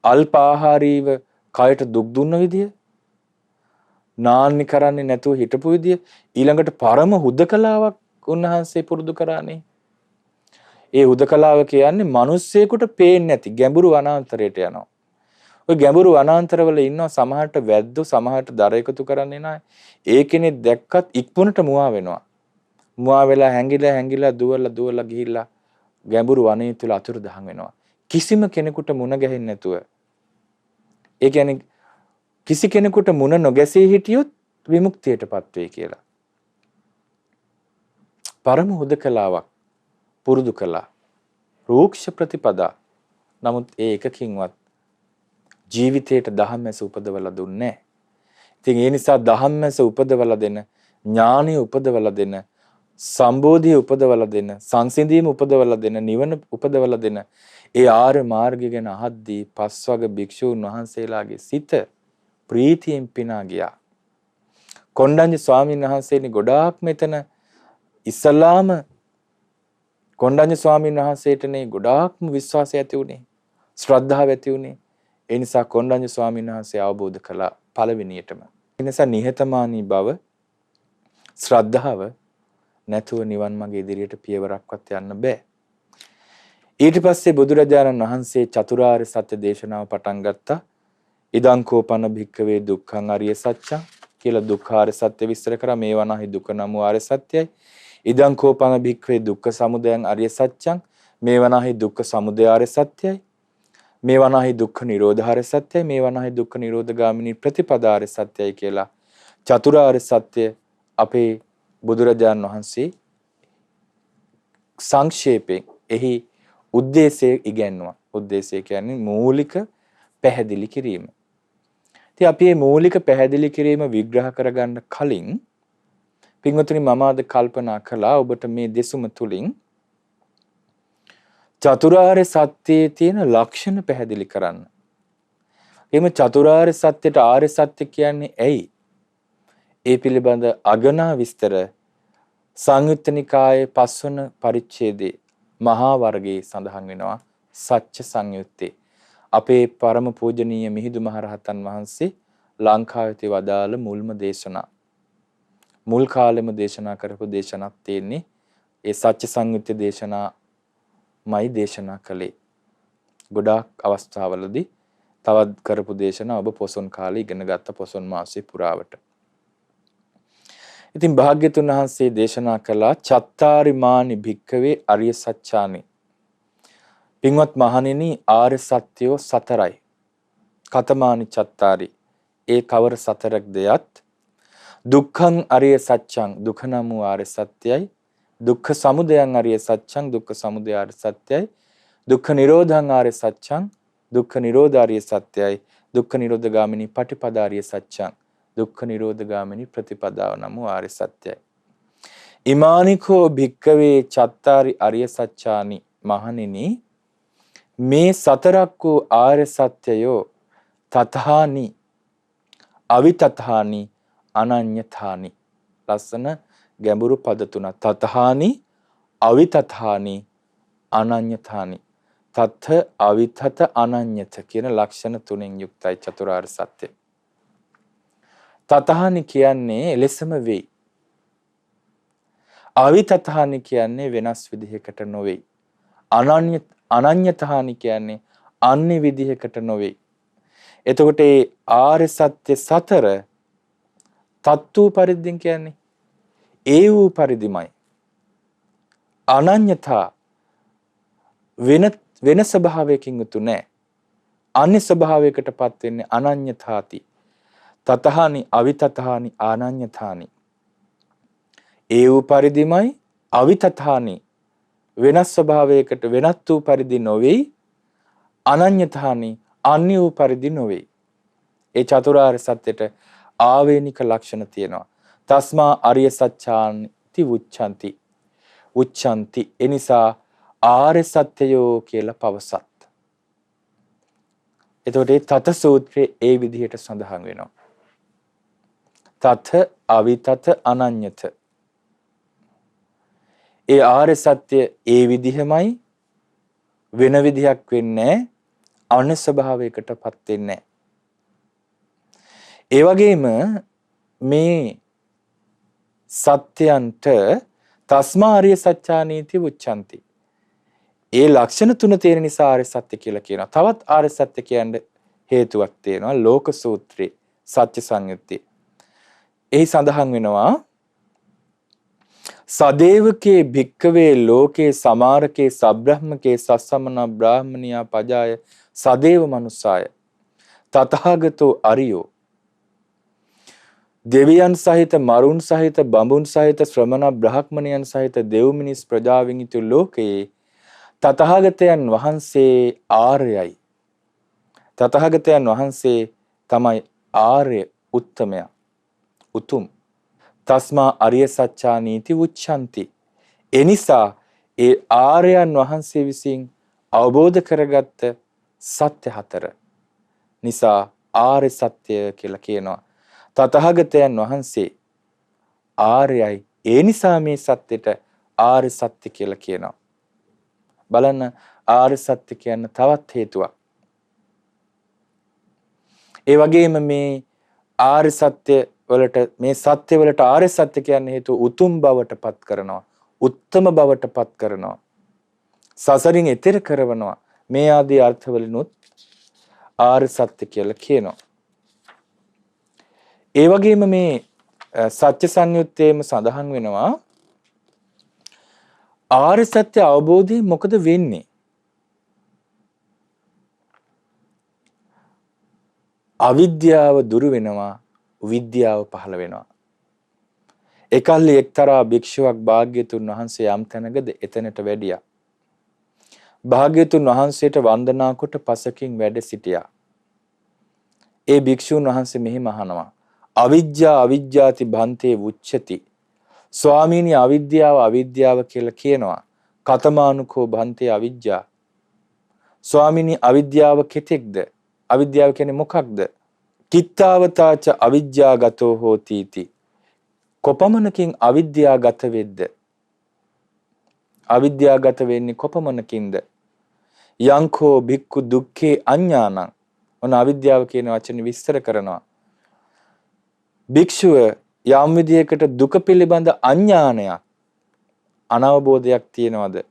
අල්පාහාරීව කයට දුක් දුන්න විදිය, නාන්නේ කරන්නේ නැතුව හිටපු විදිය, ඊළඟට පරම හුදකලාවක් උන්වහන්සේ පුරුදු කරානේ. ඒ හුදකලාව කියන්නේ මිනිස්සෙකුට පේන්නේ නැති ගැඹුරු වනාන්තරයට යනවා. ඔය ගැඹුරු වනාන්තරවල ඉන්නවා සමහරට වැද්දෝ, සමහරට දර එකතු කරන්නේ නැහැ. ඒ කෙනෙක් දැක්කත් ඉක්මනට මුවා වෙනවා. මුවා වෙලා හැංගිලා දුවලා ගිහිල්ලා ගැඹුරු වනයේ තුල අතුරුදහන් වෙනවා. කිසිම කෙනෙකුට මුණ ගැහෙන්නේ නැතුව. ඒ කියන්නේ කිසි කෙනෙකුට මුණ නොගැසී හිටියොත් විමුක්තියටපත් වෙයි කියලා. පරම හුදකලාවක් පුරුදු කළා. රූක්ෂ ප්‍රතිපදා. නමුත් ඒ එකකින්වත් ජීවිතයට ධම්මැස උපදවලා දුන්නේ නැහැ. ඉතින් ඒ නිසා ධම්මැස උපදවලා දෙන, ඥානිය උපදවලා දෙන, සම්බෝධිය උපදවලා දෙන, සංසිඳීම උපදවලා දෙන, නිවන උපදවලා දෙන ඒ ආර්ය මාර්ගය ගැන අහද්දී පස්වග භික්ෂූන් වහන්සේලාගේ සිත ප්‍රීතියෙන් පිනා ගියා. කොණ්ඩඤ්ඤ ස්වාමීන් වහන්සේනි ගොඩාක් මෙතන ඉස්ලාම කොණ්ඩඤ්ඤ ස්වාමීන් වහන්සේටනේ ගොඩාක්ම විශ්වාසය ඇති වුණේ, ශ්‍රද්ධාව ඇති වුණේ. ඒ නිසා කොණ්ඩඤ්ඤ ස්වාමීන් වහන්සේ අවබෝධ කළා පළවෙනියටම. ඒ නිසා නිහතමානී බව, ශ්‍රද්ධාව නැතුව නිවන් මාර්ග ඉදිරියට පියවරක්වත් යන්න බෑ. ඊට පස්සේ බුදුරජාණන් වහන්සේ චතුරාර්ය සත්‍ය දේශනාව පටන් ගත්තා. ඉදං කෝපන භික්ඛවේ දුක්ඛං අරිය සත්‍යං කියලා දුක්ඛාර්ය සත්‍ය විස්තර කරා. මේ වනාහි දුක්ඛ නමු ආර්ය සත්‍යයි. ඉදං කෝපන භික්ඛවේ දුක්ඛ සමුදයං අරිය සත්‍යං. මේ වනාහි දුක්ඛ සමුදය ආර්ය සත්‍යයි. මේ වනාහි දුක්ඛ නිරෝධාර්ය සත්‍යයි. මේ වනාහි දුක්ඛ නිරෝධ ගාමිනී ප්‍රතිපදාර්ය සත්‍යයි කියලා චතුරාර්ය සත්‍ය අපේ බුදුරජාණන් වහන්සේ සංක්ෂේපයෙන් එහි උද්දේශය ඉගැන්වුවා. උද්දේශය කියන්නේ මූලික පැහැදිලි කිරීම. ඉතින් අපි මේ මූලික පැහැදිලි කිරීම විග්‍රහ කරගන්න කලින් පින්වතුනි මම අද කල්පනා කළා ඔබට මේ දෙසුම තුලින් චතුරාර්ය සත්‍යයේ තියෙන ලක්ෂණ පැහැදිලි කරන්න. එimhe චතුරාර්ය සත්‍යයට ආර්ය සත්‍ය කියන්නේ ඇයි? ඒ පිළිබඳ අගනා විස්තර සංයුත්ත නිකායේ 5 වන පරිච්ඡේදයේ මහා වර්ගයේ සඳහන් වෙනවා. සත්‍ය සංයුත්තේ අපේ පරම පූජනීය මිහිඳු මහරහතන් වහන්සේ ලංකාවේ වදාළ මුල්ම දේශනා. මුල් කාලෙම දේශනා කරපු දේශනාවක් තියෙන්නේ ඒ සත්‍ය සංයුත්ත දේශනාමයි දේශනා කළේ. ගොඩාක් අවස්ථාවලදී තවත් කරපු දේශනා ඔබ පොසොන් කාලේ ඉගෙන ගත්ත පොසොන් මාසයේ පුරාවට. ඉතින් භාග්‍යතුන් වහන්සේ දේශනා කළා චත්තාරි මානි භික්ඛවේ අරිය සත්‍යානි. පින්වත් මහණෙනි ආර්ය සත්‍යෝ සතරයි. කතමානි චත්තාරි. ඒ කවර සතරක් දෙයත් දුක්ඛං අරිය සත්‍යං දුක නම් වූ ආර්ය සත්‍යයි. දුක්ඛ සමුදයං අරිය සත්‍යං දුක්ඛ සමුදය ආර්ය සත්‍යයි. දුක්ඛ නිරෝධං ආර්ය සත්‍යං දුක්ඛ නිරෝධ ආර්ය සත්‍යයි. දුක්ඛ නිරෝධ ගාමිනී පටිපදා ආර්ය සත්‍යං දුක්ඛ නිරෝධ ගාමිනී ප්‍රතිපදාව නම් වූ ආර්ය සත්‍යයි. ඉමානිකෝ භික්කවේ චත්තාරි අරිය සත්‍යානි මහණෙනි මේ සතරක් වූ ආර්ය සත්‍යයෝ තථානි අවිතථානි අනඤ්‍යථානි. ලස්සන ගැඹුරු පද තුනක්. තථානි අවිතථානි අනඤ්‍යථානි. තත්ථ අවිතත අනඤ්‍යත කියන ලක්ෂණ තුනෙන් යුක්තයි චතුරාර්ය සත්‍ය. තථානි කියන්නේ එලෙසම වෙයි. අවිතථානි කියන්නේ වෙනස් විදිහකට නොවේ. අනඤ්‍යථානි කියන්නේ අන්‍ය විදිහකට නොවේ. එතකොට ඒ ආර්ය සත්‍ය සතර තත්තු පරිද්දෙන් කියන්නේ ඒ වූ පරිදිමයි. අනඤ්‍යතා වෙන ස්වභාවයකින් උතු නැහැ. අන්‍ය ස්වභාවයකටපත් වෙන්නේ අනඤ්‍යතාති. තතහානි අවිතතහානි අනඤ්‍යතානි. ඒ වූ පරිදිමයි අවිතතහානි වෙනස් ස්වභාවයකට වෙනත් වූ පරිදි නොවේ. අනඤ්‍යතානි අන්‍ය වූ පරිදි නොවේ. ඒ චතුරාර්ය සත්‍යයට ආවේනික ලක්ෂණ තියෙනවා. තස්මා අරිය සත්‍යාන්ති උච්ඡanti. උච්ඡanti එනිසා ආර්ය සත්‍යයෝ කියලා පවසත්. එතකොට මේ තත සූත්‍රයේ ඒ විදිහට සඳහන් වෙනවා. තත අවිතත අනඤ්‍යත. ඒ ආර්ය සත්‍ය ඒ විදිහමයි වෙන විදිහක් වෙන්නේ අන්‍ය ස්වභාවයකටපත් වෙන්නේ. ඒ වගේම මේ සත්‍යයන්ට තස්මා ආර්ය සත්‍යානීති උච්ඡanti. ඒ ලක්ෂණ තුන තියෙන නිසා ආර්ය සත්‍ය කියලා කියනවා. තවත් ආර්ය සත්‍ය කියන්න හේතුවක් තියෙනවා ලෝක සූත්‍රයේ සත්‍ය සංයුත්තේ. එහි සඳහන් වෙනවා සදේවකේ භික්කවේ ලෝකේ සමාරකේ සබ්‍රහ්මකේ සස්සමන බ්‍රාහ්මනියා පජාය සදේව මනුස්සාය තථාගතෝ අරියෝ. දෙවියන් සහිත මරුන් සහිත බඹුන් සහිත ශ්‍රමණ බ්‍රාහ්මණයන් සහිත දෙව් මිනිස් ප්‍රජාවෙන් යුතු ලෝකයේ තථාගතයන් වහන්සේ ආර්යයි. තථාගතයන් වහන්සේ තමයි ආර්ය උත්තමයා උතුම්. තස්මා අරිය සත්‍යානීති උච්ඡanti. එනිසා ඒ ආර්යයන් වහන්සේ විසින් අවබෝධ කරගත්ත සත්‍ය හතර නිසා ආර්ය සත්‍ය කියලා කියනවා. තථාගතයන් වහන්සේ ආර්යයි. ඒ නිසා මේ සත්‍යෙට ආර්ය සත්‍ය කියලා කියනවා. බලන්න ආර්ය සත්‍ය කියන්න තවත් හේතුවක්. ඒ වගේම මේ ආර්ය සත්‍ය වලට මේ සත්‍ය වලට ආර්ය සත්‍ය කියන්නේ හේතුව උතුම් බවට පත් කරනවා. උත්තම බවට පත් කරනවා. සසරින් එතෙර කරවනවා. මේ ආදී අර්ථවලිනුත් ආර්ය සත්‍ය කියලා කියනවා. ඒ වගේම මේ සත්‍ය සංයුත්තේම සඳහන් වෙනවා ආර්ය සත්‍ය අවබෝධයෙන් මොකද වෙන්නේ? අවිද්‍යාව දුරු වෙනවා, විද්‍යාව පහළ වෙනවා. එකල්ලි එක්තරා භික්ෂුවක් භාග්‍යතුන් වහන්සේ යම් තැනකද එතනට වැඩියා. භාග්‍යතුන් වහන්සේට වන්දනා කොට පසකින් වැඩ සිටියා. ඒ භික්ෂුන් වහන්සේ මෙහිම අහනවා. අවිජ්ජා අවිජ්ජාති භන්තේ උච්චති. ස්වාමීනි අවිද්‍යාව කියලා කියනවා. කතමානුකෝ භන්තේ අවිජ්ජා. ස්වාමීනි අවිද්‍යාව කෙතෙක්ද? අවිද්‍යාව කියන්නේ මොකක්ද? කිත්තාවතාච අවිජ්ජාගතෝ හෝතිති. කොපමණකින් අවිද්‍යාගත වෙද්ද? අවිද්‍යාගත වෙන්නේ කොපමණකින්ද? යංකෝ භික්ඛු දුක්ඛේ අඤ්ඤානං. ඔන්න අවිද්‍යාව කියන වචනේ විස්තර කරනවා. භික්ෂුව යම් විදියකට දුක පිළිබඳ අඥානයක් අනවබෝධයක් තියනවද?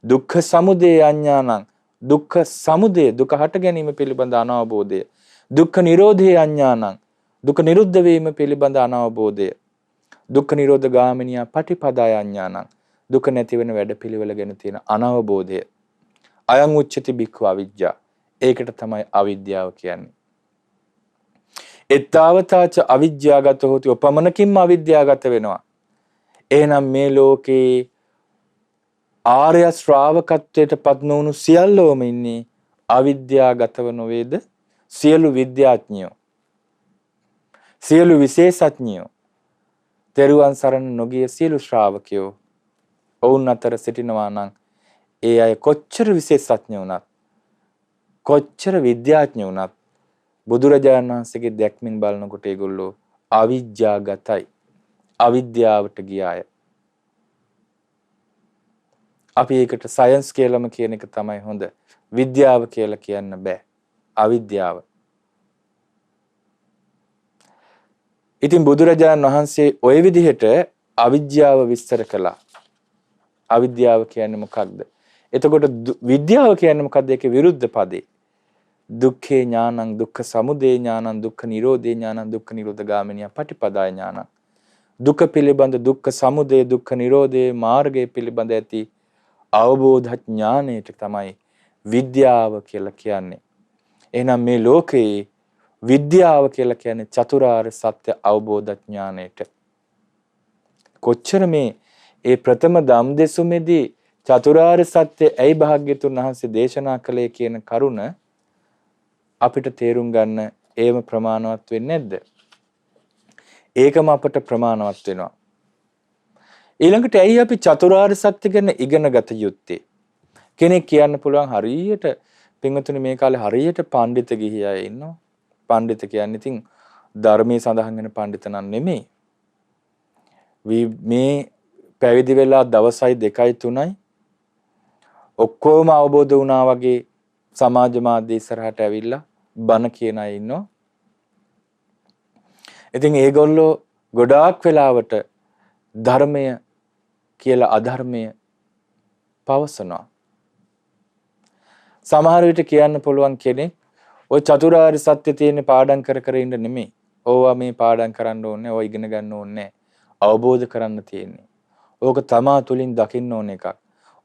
දුක්ඛ සමුදය අඥානං. දුක්ඛ සමුදය දුක හට ගැනීම පිළිබඳ අනවබෝධය. දුක්ඛ නිරෝධේ අඥානං. දුක නිරුද්ධ වීම පිළිබඳ අනවබෝධය. දුක්ඛ නිරෝධ ගාමිනියා පටිපදාය අඥානං. දුක නැති වෙන වැඩ පිළිවෙල ගැන තියෙන අනවබෝධය. අයං උච්චති භික්ඛු අවිජ්ජා. ඒකට තමයි අවිද්‍යාව කියන්නේ. එත්තාවතාච අවිද්‍යාවගත හොති. උපමනකින්ම අවිද්‍යාවගත වෙනවා. එහෙනම් මේ ලෝකේ ආර්ය ශ්‍රාවකත්වයට පත් නොවුණු සියල්ලෝම ඉන්නේ අවිද්‍යාවගතව නොවේද? සියලු විද්‍යාඥයෝ, සියලු විශේෂඥයෝ, තෙරුවන් සරණ නොගිය සියලු ශ්‍රාවකයෝ ඔවුන් අතර සිටිනවා නම් ඒ අය කොච්චර විශේෂඥ වුණත්, කොච්චර විද්‍යාඥ වුණත් බුදුරජාණන් වහන්සේගේ දැක්මින් බලනකොට ඒගොල්ලෝ අවිද්‍යාවගතයි. අවිද්‍යාවට ගිය අය. අපි ඒකට සයන්ස් කියලාම කියන එක තමයි හොඳ. විද්‍යාව කියලා කියන්න බෑ. අවිද්‍යාව. ඉතින් බුදුරජාණන් වහන්සේ ওই විදිහට අවිද්‍යාව විස්තර කළා. අවිද්‍යාව කියන්නේ මොකක්ද? එතකොට විද්‍යාව කියන්නේ මොකක්ද? ඒකේ විරුද්ධ පදේ. දුක්ඛේ ඥානං, දුක්ඛ සමුදය ඥානං, දුක්ඛ නිරෝධේ ඥානං, දුක්ඛ නිරෝධගාමිනිය පටිපදාය ඥානං. දුක පිළිබඳ, දුක්ඛ සමුදය, දුක්ඛ නිරෝධයේ මාර්ගය පිළිබඳ ඇති අවබෝධ ඥානයට තමයි විද්‍යාව කියලා කියන්නේ. එහෙනම් මේ ලෝකේ විද්‍යාව කියලා කියන්නේ චතුරාර්ය සත්‍ය අවබෝධ ඥානයට. කොච්චර මේ ඒ ප්‍රථම ධම්දෙසුමේදී චතුරාර්ය සත්‍ය ඇයි භාග්‍යතුන් වහන්සේ දේශනා කළේ කියන කරුණ අපිට තේරුම් ගන්න ඒම ප්‍රමාණවත් වෙන්නේ නැද්ද? ඒකම අපට ප්‍රමාණවත් වෙනවා. ඊළඟට ඇයි අපි චතුරාර්ය සත්‍ය ගැන ඉගෙන ගත යුත්තේ? කෙනෙක් කියන්න පුළුවන් හරියට පින්වතුනි මේ කාලේ හරියට පඬිත ගිහි අය ඉන්නවා. පඬිත කියන්නේ ඉතින් ධර්මයේ සඳහන් වෙන පඬිත නම් නෙමෙයි. මේ පැවිදි වෙලා දවසයි 2යි 3යි ඔක්කොම අවබෝධ වුණා වගේ සමාජ මාධ්‍ය ඉස්සරහට ඇවිල්ලා බණ කියන අය ඉන්නවා. ඉතින් ඒගොල්ලෝ ගොඩාක් වෙලාවට ධර්මය කියලා අධර්මය පවසනවා. සමහර විට කියන්න පුළුවන් කෙනෙක් ඔය චතුරාර්ය සත්‍ය තියෙන පාඩම් කර කර ඉන්න නෙමෙයි. ඕවා මේ පාඩම් කරන්න ඕනේ, ඕවා ඉගෙන ගන්න ඕනේ, අවබෝධ කරන්න තියෙන්නේ. ඕක තමා තුලින් දකින්න ඕන එකක්.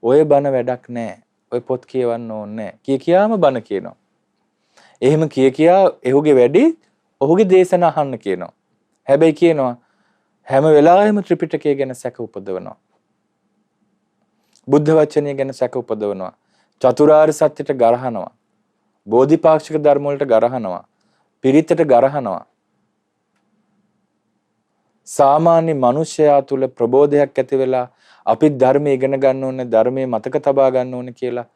ඔය බණ වැඩක් නැහැ. ඔය පොත් කියවන්න ඕනේ නැහැ. කියාම බණ කියනවා. එහෙම කියා එහුගේ වැඩි ඔහුගේ දේශන අහන්න කියනවා. හැබැයි කියනවා හැම වෙලාවෙම ත්‍රිපිටකය ගැන සැක උපදවනවා. බුද්ධ වචනය ගැන සැක උපදවනවා. චතුරාර්ය සත්‍යයට ගරහනවා. බෝධිපාක්ෂික ධර්ම වලට ගරහනවා. පිරිතට ගරහනවා. සාමාන්‍ය මිනිසයා තුල ප්‍රබෝධයක් ඇති වෙලා අපි ධර්මය ඉගෙන ගන්න ඕනේ, ධර්මයේ මතක තබා ගන්න ඕනේ කියලා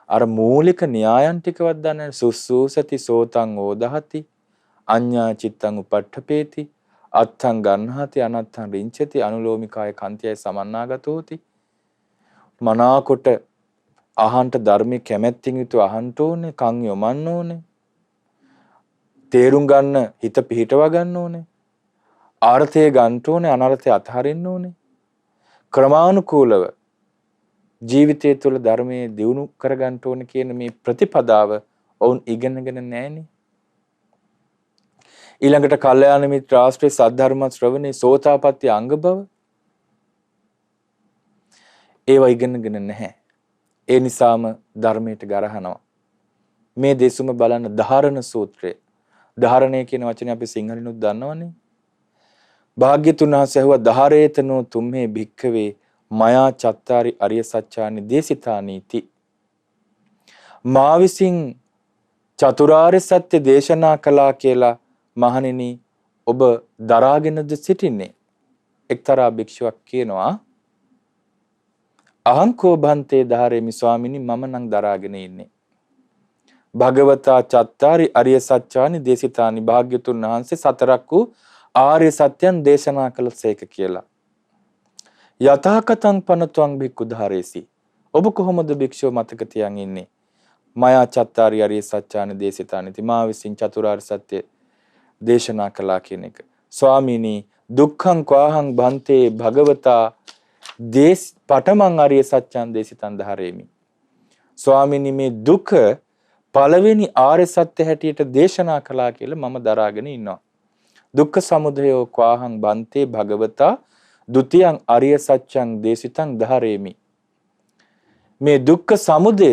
අර මූලික න්‍යායන් ටිකවත් දන්නේ සුසුසති සෝතං ඕදහති අඤ්ඤා චිත්තං උපට්ඨපේති අත්තං ගන්නහති අනත්තං රිංචති අනුලෝමිකාය කන්තියයි සමන්නාගතෝති. මනාකොට අහන්ට ධර්මයේ කැමැත්තෙන් යුතුව අහන්න ඕනේ, කන් යොමන්න ඕනේ, තේරුම් ගන්න හිත පිහිටව ගන්න ඕනේ, ආර්ථය ගන්න ඕනේ, අනර්ථය අතහරින්න ඕනේ. ක්‍රමානුකූලව ජීවිතය තුළ ධර්මයේ දියුණු කරගන්න ඕනේ කියන මේ ප්‍රතිපදාව ඔවුන් ඉගෙනගෙන නැහෙනේ. ඊළඟට කල්යාණ මිත්‍ර ආශ්‍රේ සද්ධර්ම ශ්‍රවණේ සෝතාපට්ටි අංග බව ඒවා ඉගෙනගෙන නැහැ. ඒ නිසාම ධර්මයට ගරහනවා. මේ දෙසුම බලන්න ධාරණ සූත්‍රය. ධාරණය කියන වචනේ අපි සිංහලිනුත් දන්නවනේ. භාග්‍යතුන් වහන්සේ ඇහුවා ධාරේතනෝ තුම්හේ භික්ඛවේ මයා චත්තාරි අරිය සත්‍යානි දේශිතානීති. මා විසින් චතුරාර්ය සත්‍ය දේශනා කළා කියලා මහණෙනි ඔබ දරාගෙනද සිටින්නේ? එක්තරා භික්ෂුවක් කියනවා අහංකෝ බන්තේ ධාරේමි ස්වාමිනී මම නම් දරාගෙන ඉන්නේ. භගවතා චත්තාරි අරිය සත්‍යානි දේශිතානි භාග්‍යතුන් වහන්සේ සතරක් වූ ආර්ය සත්‍යයන් දේශනා කළසේක කියලා. යතහකතං පනතුං භික්ඛු ධාරේසි. ඔබ කොහොමද භික්ෂුව මතක තියන් ඉන්නේ? මයා චත්තාරි අරිය සත්‍යානි දේශිතානි මා විසින් චතුරාර්ය සත්‍ය දේශනා කළා කියන එක. ස්වාමීනි දුක්ඛං කවාහං බන්තේ භගවතා පඨමං අරිය සත්‍යං දේශිතං ධාරේමි. ස්වාමීනි මේ දුක පළවෙනි ආර්ය සත්‍ය හැටියට දේශනා කළා කියලා මම දරාගෙන ඉන්නවා. දුක්ඛ සමුදයෝ කවාහං බන්තේ භගවතා ဒ ුතියං අරිය සත්‍යං දේශිතං ධාරේමි. මේ දුක්ඛ සමුදය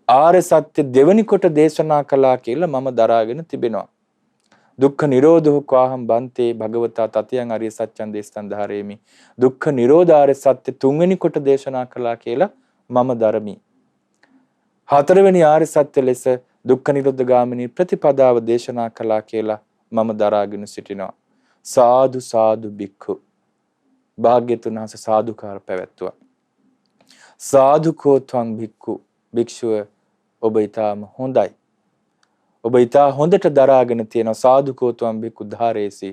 ආර්ය සත්‍ය දෙවනි කොට දේශනා කළා කියලා මම දරාගෙන තිබෙනවා. දුක්ඛ නිරෝධෝ කවාහම් බන්තේ භගවතා තතියං අරිය සත්‍යං දේශතං ධාරේමි. දුක්ඛ නිරෝධාර්ය සත්‍ය තුන්වෙනි කොට දේශනා කළා කියලා මම දරමි. හතරවෙනි ආර්ය සත්‍ය ලෙස දුක්ඛ නිරෝධ ගාමිනී ප්‍රතිපදාව දේශනා කළා කියලා මම දරාගෙන සිටිනවා. සාදු සාදු බික්ඛු. භාග්‍යතුන් වහන්සේ සාදුකාර පැවැත්තුවා. සාදුකෝ ත්වං බික්ඛු. භික්ෂුව ඔබ ඊටාම හොඳයි. ඔබ ඊටා හොඳට දරාගෙන තියෙන සාදුකෝ ත්වං බික්ඛු ධාරේසි.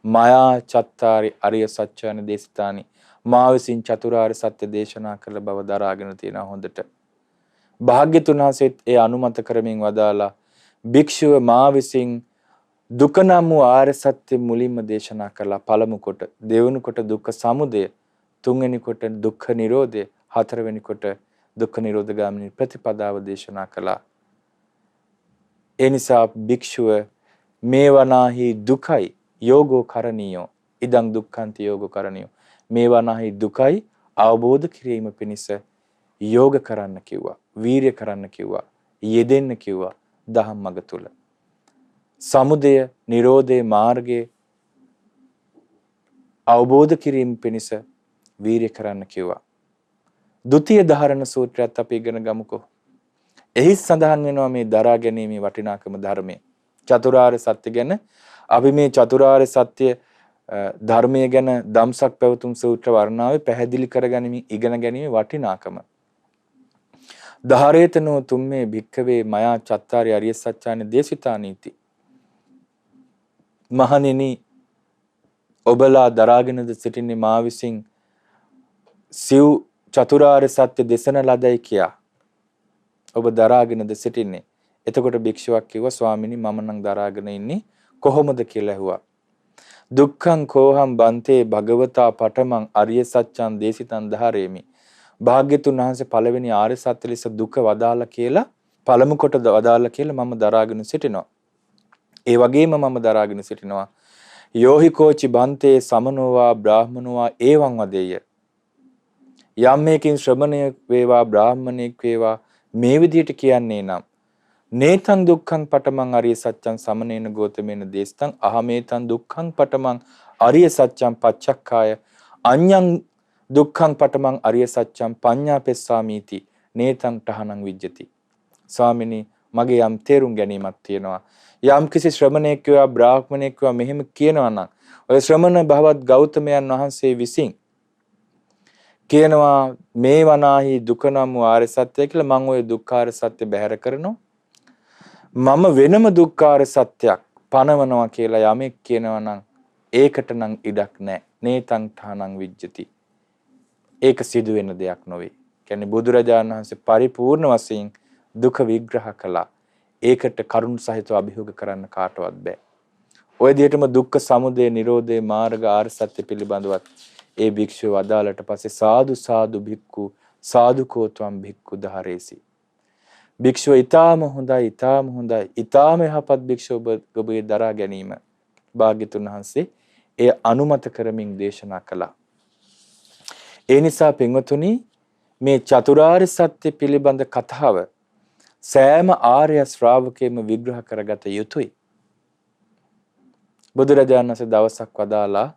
මායා චත්තාරි අරිය සත්‍යානි දේශිතානි. මා විසින් චතුරාර්ය සත්‍ය දේශනා කළ බව දරාගෙන තියෙන හොඳට. භාග්‍යතුන් වහන්සේත් ඒ අනුමත කරමින් වදාලා භික්ෂුව මා විසින් දුක නම් වූ ආර්ය සත්‍ය මුලින්ම දේශනා කළා පළමු කොට, දෙවෙනි කොට දුක්ඛ සමුදය, තුන්වෙනි කොට දුක්ඛ නිරෝධය, හතරවෙනි කොට දුක්ඛ නිරෝධ ගාමිනී ප්‍රතිපදාව දේශනා කළා. ඒ නිසා භික්ෂුව මේ වනාහි දුකයි යෝගෝ කරණීයෝ ඉදං දුක්ඛන්ති යෝගෝ කරණීයෝ මේ වනාහි දුකයි අවබෝධ කිරීම පිණිස යෝග කරන්න කිව්වා, වීරිය කරන්න කිව්වා, යෙදෙන්න කිව්වා දහම් මඟ තුල. සමුදය නිරෝධේ මාර්ගයේ අවබෝධ කිරීම පිණිස වීරිය කරන්න කිව්වා. ဒုတိ ය ධාරණ සූත්‍රයත් අපි ඉගෙන ගමුකෝ. එහි සඳහන් වෙනවා මේ දරා ගැනීමේ වටිනාකම ධර්මය. චතුරාර්ය සත්‍ය ගැන අපි මේ චතුරාර්ය සත්‍ය ධර්මය ගැන ධම්සක් පැවතුම් සූත්‍ර වර්ණාවේ පැහැදිලි කරගනිමින් ඉගෙන ගැනීමේ වටිනාකම. ධාරේතනෝ තුම්මේ භික්ඛවේ මයා චත්තාරි අරිය සත්‍යානි දේශිතානීති. මහණෙනි ඔබලා දරාගෙනද සිටින්නේ මා විසින් සිව් චතුරාර්ය සත්‍ය දේශන ලදයි කියා. ඔබ දරාගෙනද සිටින්නේ. එතකොට භික්ෂුවක් කිව්වා ස්වාමිනී මම නම් දරාගෙන ඉන්නේ කොහොමද කියලා ඇහුවා. දුක්ඛං කෝහම් බන්තේ භගවතා පඨමං අරිය සත්‍යං දේශිතං ධාරේමි. භාග්‍යතුන් වහන්සේ පළවෙනි ආර්ය සත්‍ය ලෙස දුක වදාලා කියලා පළමු කොට වදාලා කියලා මම දරාගෙන සිටිනවා. ඒ වගේම මම දරාගෙන සිටිනවා යෝහි කෝචි බන්තේ සමනෝවා බ්‍රාහමනෝවා ඒවං වදේය. යම් මේකින් ශ්‍රමණයෙක් වේවා බ්‍රාහමණයෙක් වේවා මේ විදිහට කියන්නේ නම් නේතං දුක්ඛං පඨමං අරිය සත්‍යං සමනේන ගෝතමේන දේශතං අහමේතං දුක්ඛං පඨමං අරිය සත්‍යං පච්චක්ඛාය අඤ්ඤං දුක්ඛං පඨමං අරිය සත්‍යං පඤ්ඤාපෙස්සාමීති නේතං තහනං විජ්ජති. ස්වාමිනී මගේ යම් තේරුම් ගැනීමක් තියෙනවා. යම් කිසි ශ්‍රමණයෙක් වේවා බ්‍රාහ්මණයෙක් වේවා මෙහෙම කියනවා නම් ඔය ශ්‍රමණ භවත් ගෞතමයන් වහන්සේ විසින් කියනවා මේ වනාහි දුක නම් වූ ආර්ය සත්‍ය කියලා මම ওই දුක්ඛාර සත්‍ය බැහැර කරනවා. මම වෙනම දුක්ඛාර සත්‍යයක් පනවනවා කියලා යමෙක් කියනවා නම් ඒකට නම් ඉඩක් නැහැ. නේතං ඨානං විජ්ජති. ඒක සිදු වෙන දෙයක් නොවේ. කියන්නේ බුදුරජාණන් වහන්සේ පරිපූර්ණ වශයෙන් දුක විග්‍රහ කළා. ඒකට කරුණ සහිතව අභියෝග කරන්න කාටවත් බෑ. ඔය විදිහටම දුක්ඛ සමුදය නිරෝධේ මාර්ග ආර්ය සත්‍ය පිළිබඳවත් ඒ භික්ෂුව වදාළට පස්සේ සාදු සාදු භික්ඛු සාදුකෝත්වම් භික්ඛු ධාරේසි. භික්ෂුව ඊටාම හොඳයි ඊටාම යහපත් භික්ෂුව ඔබේ දරා ගැනීම භාග්‍යතුන් වහන්සේ ඒ අනුමත කරමින් දේශනා කළා. ඒ නිසා පින්වතුනි මේ චතුරාර්ය සත්‍ය පිළිබඳ කතාව සෑම ආර්ය ශ්‍රාවකයෙම විග්‍රහ කරගත යුතුයි. බුදුරජාණන් වහන්සේ දවසක් වදාලා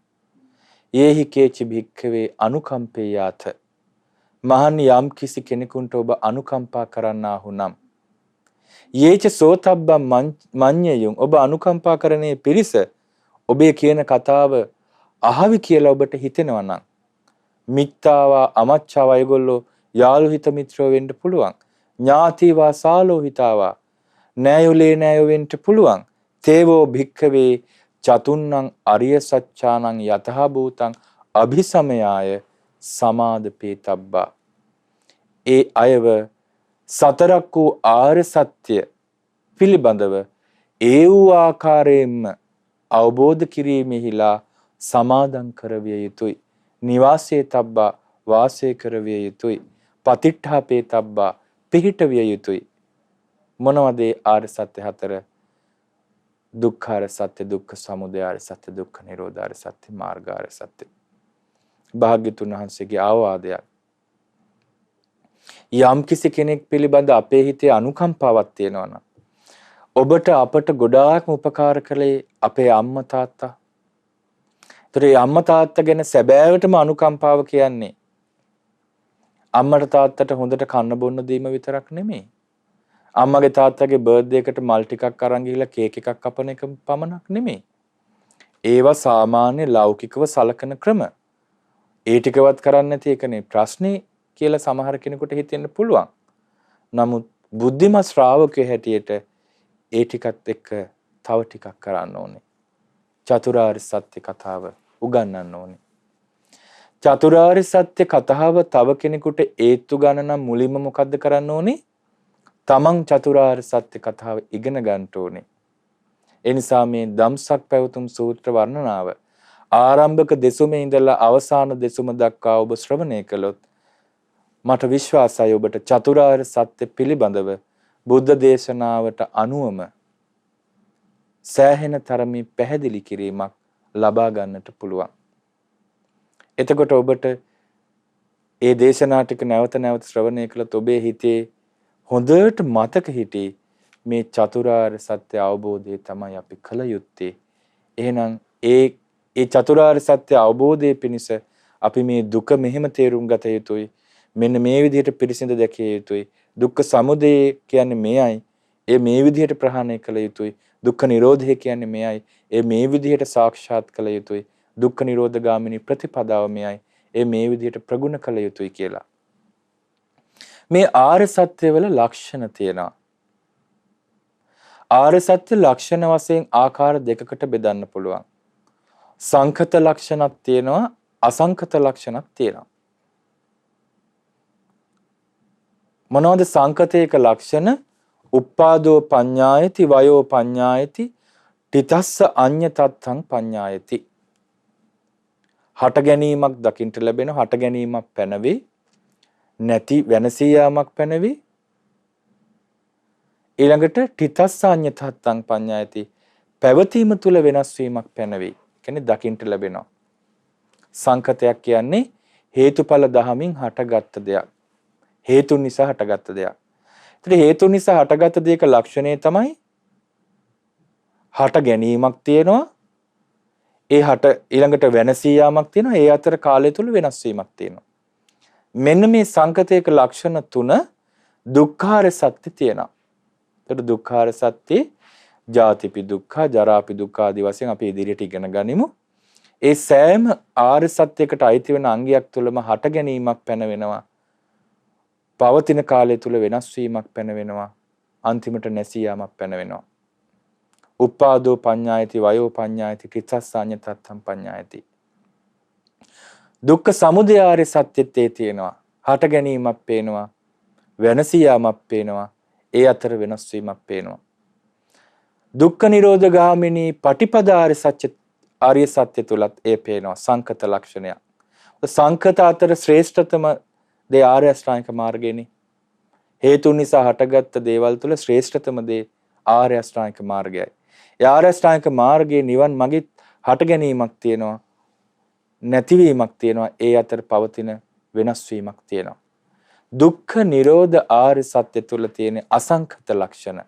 යේහි කේචි භික්ඛවේ අනුකම්පේයාත. මහණනි යම් කිසි කෙනෙකුට ඔබ අනුකම්පා කරන්නාහු නම් යේච සෝතබ්බම් මඤ්ඤයුම් ඔබ අනුකම්පා කරන්නේ පිරිස ඔබේ කියන කතාව අහවි කියලා ඔබට හිතෙනවා නම් මිත්තාවා අමච්චාවා ඒගොල්ලෝ යාළු හිත මිත්‍රයෝ වෙන්න පුළුවන්. ඥාතිවා සාලෝහිතාවා නෑයුලේ නෑයෝ වෙන්න පුළුවන්. තේවෝ භික්ඛවේ චතුන්නං අරිය සත්‍යානං යතහ භූතං අභිසමයාය සමාදපේතබ්බා. ඒ අයව සතරක් වූ ආර්ය සත්‍ය පිළිබඳව ඒ වූ ආකාරයෙන්ම අවබෝධ කිරීමෙහිලා සමාදන් කරවිය යුතුයි. නිවාසයේ තබ්බා වාසය කරවිය යුතුයි. පතිට්ඨාපේ තබ්බා පිහිටවිය යුතුයි. මොනවද ඒ ආර්ය සත්‍ය හතර? දුක්ඛාර සත්‍ය, දුක්ඛ සමුදයාර සත්‍ය, දුක්ඛ නිරෝධාර සත්‍ය, මාර්ගාර සත්‍ය. භාග්‍යතුන් වහන්සේගේ ආවාදයක්. යම් කිසි කෙනෙක් පිළිබඳ අපේ හිතේ අනුකම්පාවක් තියෙනවා නම් ඔබට අපට ගොඩාක්ම උපකාර කළේ අපේ අම්මා තාත්තා. ඒතර ඒ අම්මා තාත්තා ගැන සැබෑවටම අනුකම්පාව කියන්නේ අම්මට තාත්තට හොඳට කන්න බොන්න දීම විතරක් නෙමෙයි. අම්මගේ තාත්තගේ බර්ත්ඩේ එකට මල් ටිකක් අරන් ගිහලා කේක් එකක් කපන එක පමණක් නෙමෙයි. ඒවා සාමාන්‍ය ලෞකිකව සලකන ක්‍රම. ඒ ටිකවත් කරන්නේ නැති එකනේ ප්‍රශ්නේ කියලා සමහර කෙනෙකුට හිතෙන්න පුළුවන්. නමුත් බුද්ධිමත් ශ්‍රාවකයෙ හැටියට ඒ ටිකත් එක්ක තව ටිකක් කරන්න ඕනේ. චතුරාර්ය සත්‍ය කතාව උගන්වන්න ඕනේ. චතුරාර්ය සත්‍ය කතාව තව කෙනෙකුට ඒත්තු ගන්න නම් මුලින්ම මොකද්ද කරන්න ඕනේ? තමන් චතුරාර්ය සත්‍ය කතාව ඉගෙන ගන්න ඕනේ. ඒ නිසා මේ ධම්සක් පැවතුම් සූත්‍ර වර්ණනාව ආරම්භක දෙසුමේ ඉඳලා අවසාන දෙසුම දක්වා ඔබ ශ්‍රවණය කළොත් මට විශ්වාසයි ඔබට චතුරාර්ය සත්‍ය පිළිබඳව බුද්ධ දේශනාවට අනුවම සෑහෙන තරමින් පැහැදිලි කිරීමක් ලබා ගන්නට පුළුවන්. එතකොට ඔබට ඒ දේශනා ටික නැවත නැවත ශ්‍රවණය කළොත් ඔබේ හිතේ හොඳට මතක හිටි මේ චතුරාර්ය සත්‍ය අවබෝධය තමයි අපි කළ යුත්තේ. එහෙනම් ඒ චතුරාර්ය සත්‍ය අවබෝධයේ පිණිස අපි මේ දුක මෙහෙම තේරුම් ගත යුතුයි. මෙන්න මේ විදිහට පිරිසිඳ දැකිය යුතුයි. දුක්ඛ සමුදය කියන්නේ මේයි. ඒ මේ විදිහට ප්‍රහාණය කළ යුතුයි. දුක්ඛ නිරෝධය කියන්නේ මේයි. ඒ මේ විදිහට සාක්ෂාත් කළ යුතුයි. දුක්ඛ නිරෝධ ගාමිනී ප්‍රතිපදාව මේයි. ඒ මේ විදිහට ප්‍රගුණ කළ යුතුයි කියලා. මේ ආර්ය සත්‍ය වල ලක්ෂණ තියෙනවා. ආර්ය සත්‍ය ලක්ෂණ වශයෙන් ආකාර දෙකකට බෙදන්න පුළුවන්. සංඛත ලක්ෂණක් තියෙනවා, අසංඛත ලක්ෂණක් තියෙනවා. මොනවද සංඛතේක ලක්ෂණ? උප්පාදෝ පඤ්ඤායති, වයෝ පඤ්ඤායති, තිතස්ස අඤ්ඤ තත්තං පඤ්ඤායති. හට ගැනීමක් දකින්ට ලැබෙන, හට ගැනීමක් පැනවේ, නැති වෙනසී යාමක් පැනවේ. ඊළඟට තිතස්ස අඤ්ඤ තත්තං පඤ්ඤායති, පැවතීම තුල වෙනස් වීමක් පැනවේ. කියන්නේ දකින්ට ලැබෙනවා. සංඛතයක් කියන්නේ හේතුඵල දහමින් හටගත් දෙයක්. හේතුන් නිසා හටගත් දෙයක්. ඒතර හේතුන් නිසා හටගත් දෙයක ලක්ෂණය තමයි හට ගැනීමක් තියෙනවා. ඒ හට ඊළඟට වෙනසී යාමක් තියෙනවා. ඒ අතර කාලය තුල වෙනස් වීමක් තියෙනවා. මෙන්න මේ සංකතයක ලක්ෂණ තුන දුක්ඛාර සත්‍ය තියෙනවා. ඒතර දුක්ඛාර සත්‍ය ජාතිපි දුක්ඛ, ජරාපි දුක්ඛ ආදී වශයෙන් අපි ඉදිරියට ඉගෙන ගනිමු. ඒ සෑම ආර්ය සත්‍යයකට අයිති වෙන අංගයක් තුලම හට ගැනීමක් පැනවෙනවා. පවතින කාලය තුල වෙනස් වීමක් පැනවෙනවා. අන්තිමට නැසී යාමක් පැනවෙනවා. උප්පාදෝ පඤ්ඤායති, වයෝ පඤ්ඤායති, තිතස්සඤ්ඤ තත්තං පඤ්ඤායති. දුක්ඛ සමුදය ආර්ය සත්‍යෙත් ඒ තියෙනවා. හට ගැනීමක් පේනවා, වෙනසී යාමක් පේනවා, ඒ අතර වෙනස් වීමක් පේනවා. දුක්ඛ නිරෝධ ගාමිනී පටිපදාාර්ය සත්‍ය, ආර්ය සත්‍ය තුලත් ඒ පේනවා. සංකත ලක්ෂණය. සංකත අතර ශ්‍රේෂ්ඨතම දේ ආර්ය අෂ්ටාංගික මාර්ගයනේ. හේතු නිසා හටගත්ත දේවල් තුල ශ්‍රේෂ්ඨතම දේ ආර්ය අෂ්ටාංගික මාර්ගයයි. ඒ ආර්ය අෂ්ටාංගික මාර්ගයේ නිවන් මගෙත් හට ගැනීමක් තියෙනවා, නැතිවීමක් තියෙනවා. ඒ අතර පවතින වෙනස් වීමක් තියෙනවා. දුක්ඛ නිරෝධ ආර්ය සත්‍ය තුල තියෙන අසංකත ලක්ෂණ.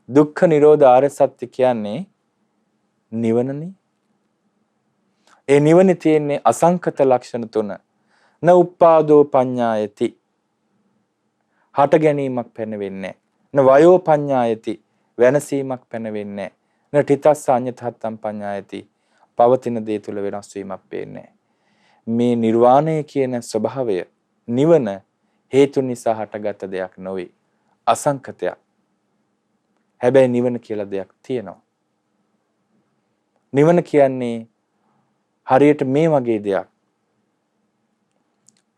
දුක්ඛ නිරෝධ ආර්ය සත්‍ය කියන්නේ නිවනනේ. ඒ නිවනේ තියෙන්නේ අසංකත ලක්ෂණ තුන. න උප්පාදෝ පඤ්ඤායති, හට ගැනීමක් පැනවෙන්නේ නැහැ. න වයෝ පඤ්ඤායති, වෙනසීමක් පැනවෙන්නේ නැහැ. න තිතස්ස අඤ්ඤ තත්තං පඤ්ඤායති, පවතින දේ තුල වෙනස් වීමක් පේන්නේ නැහැ. මේ නිර්වාණය කියන ස්වභාවය, නිවන හේතු නිසා හටගත් දෙයක් නොවේ. අසංකතයක්. හැබැයි නිවන කියලා දෙයක් තියෙනවා. නිවන කියන්නේ හරියට මේ වගේ දෙයක්.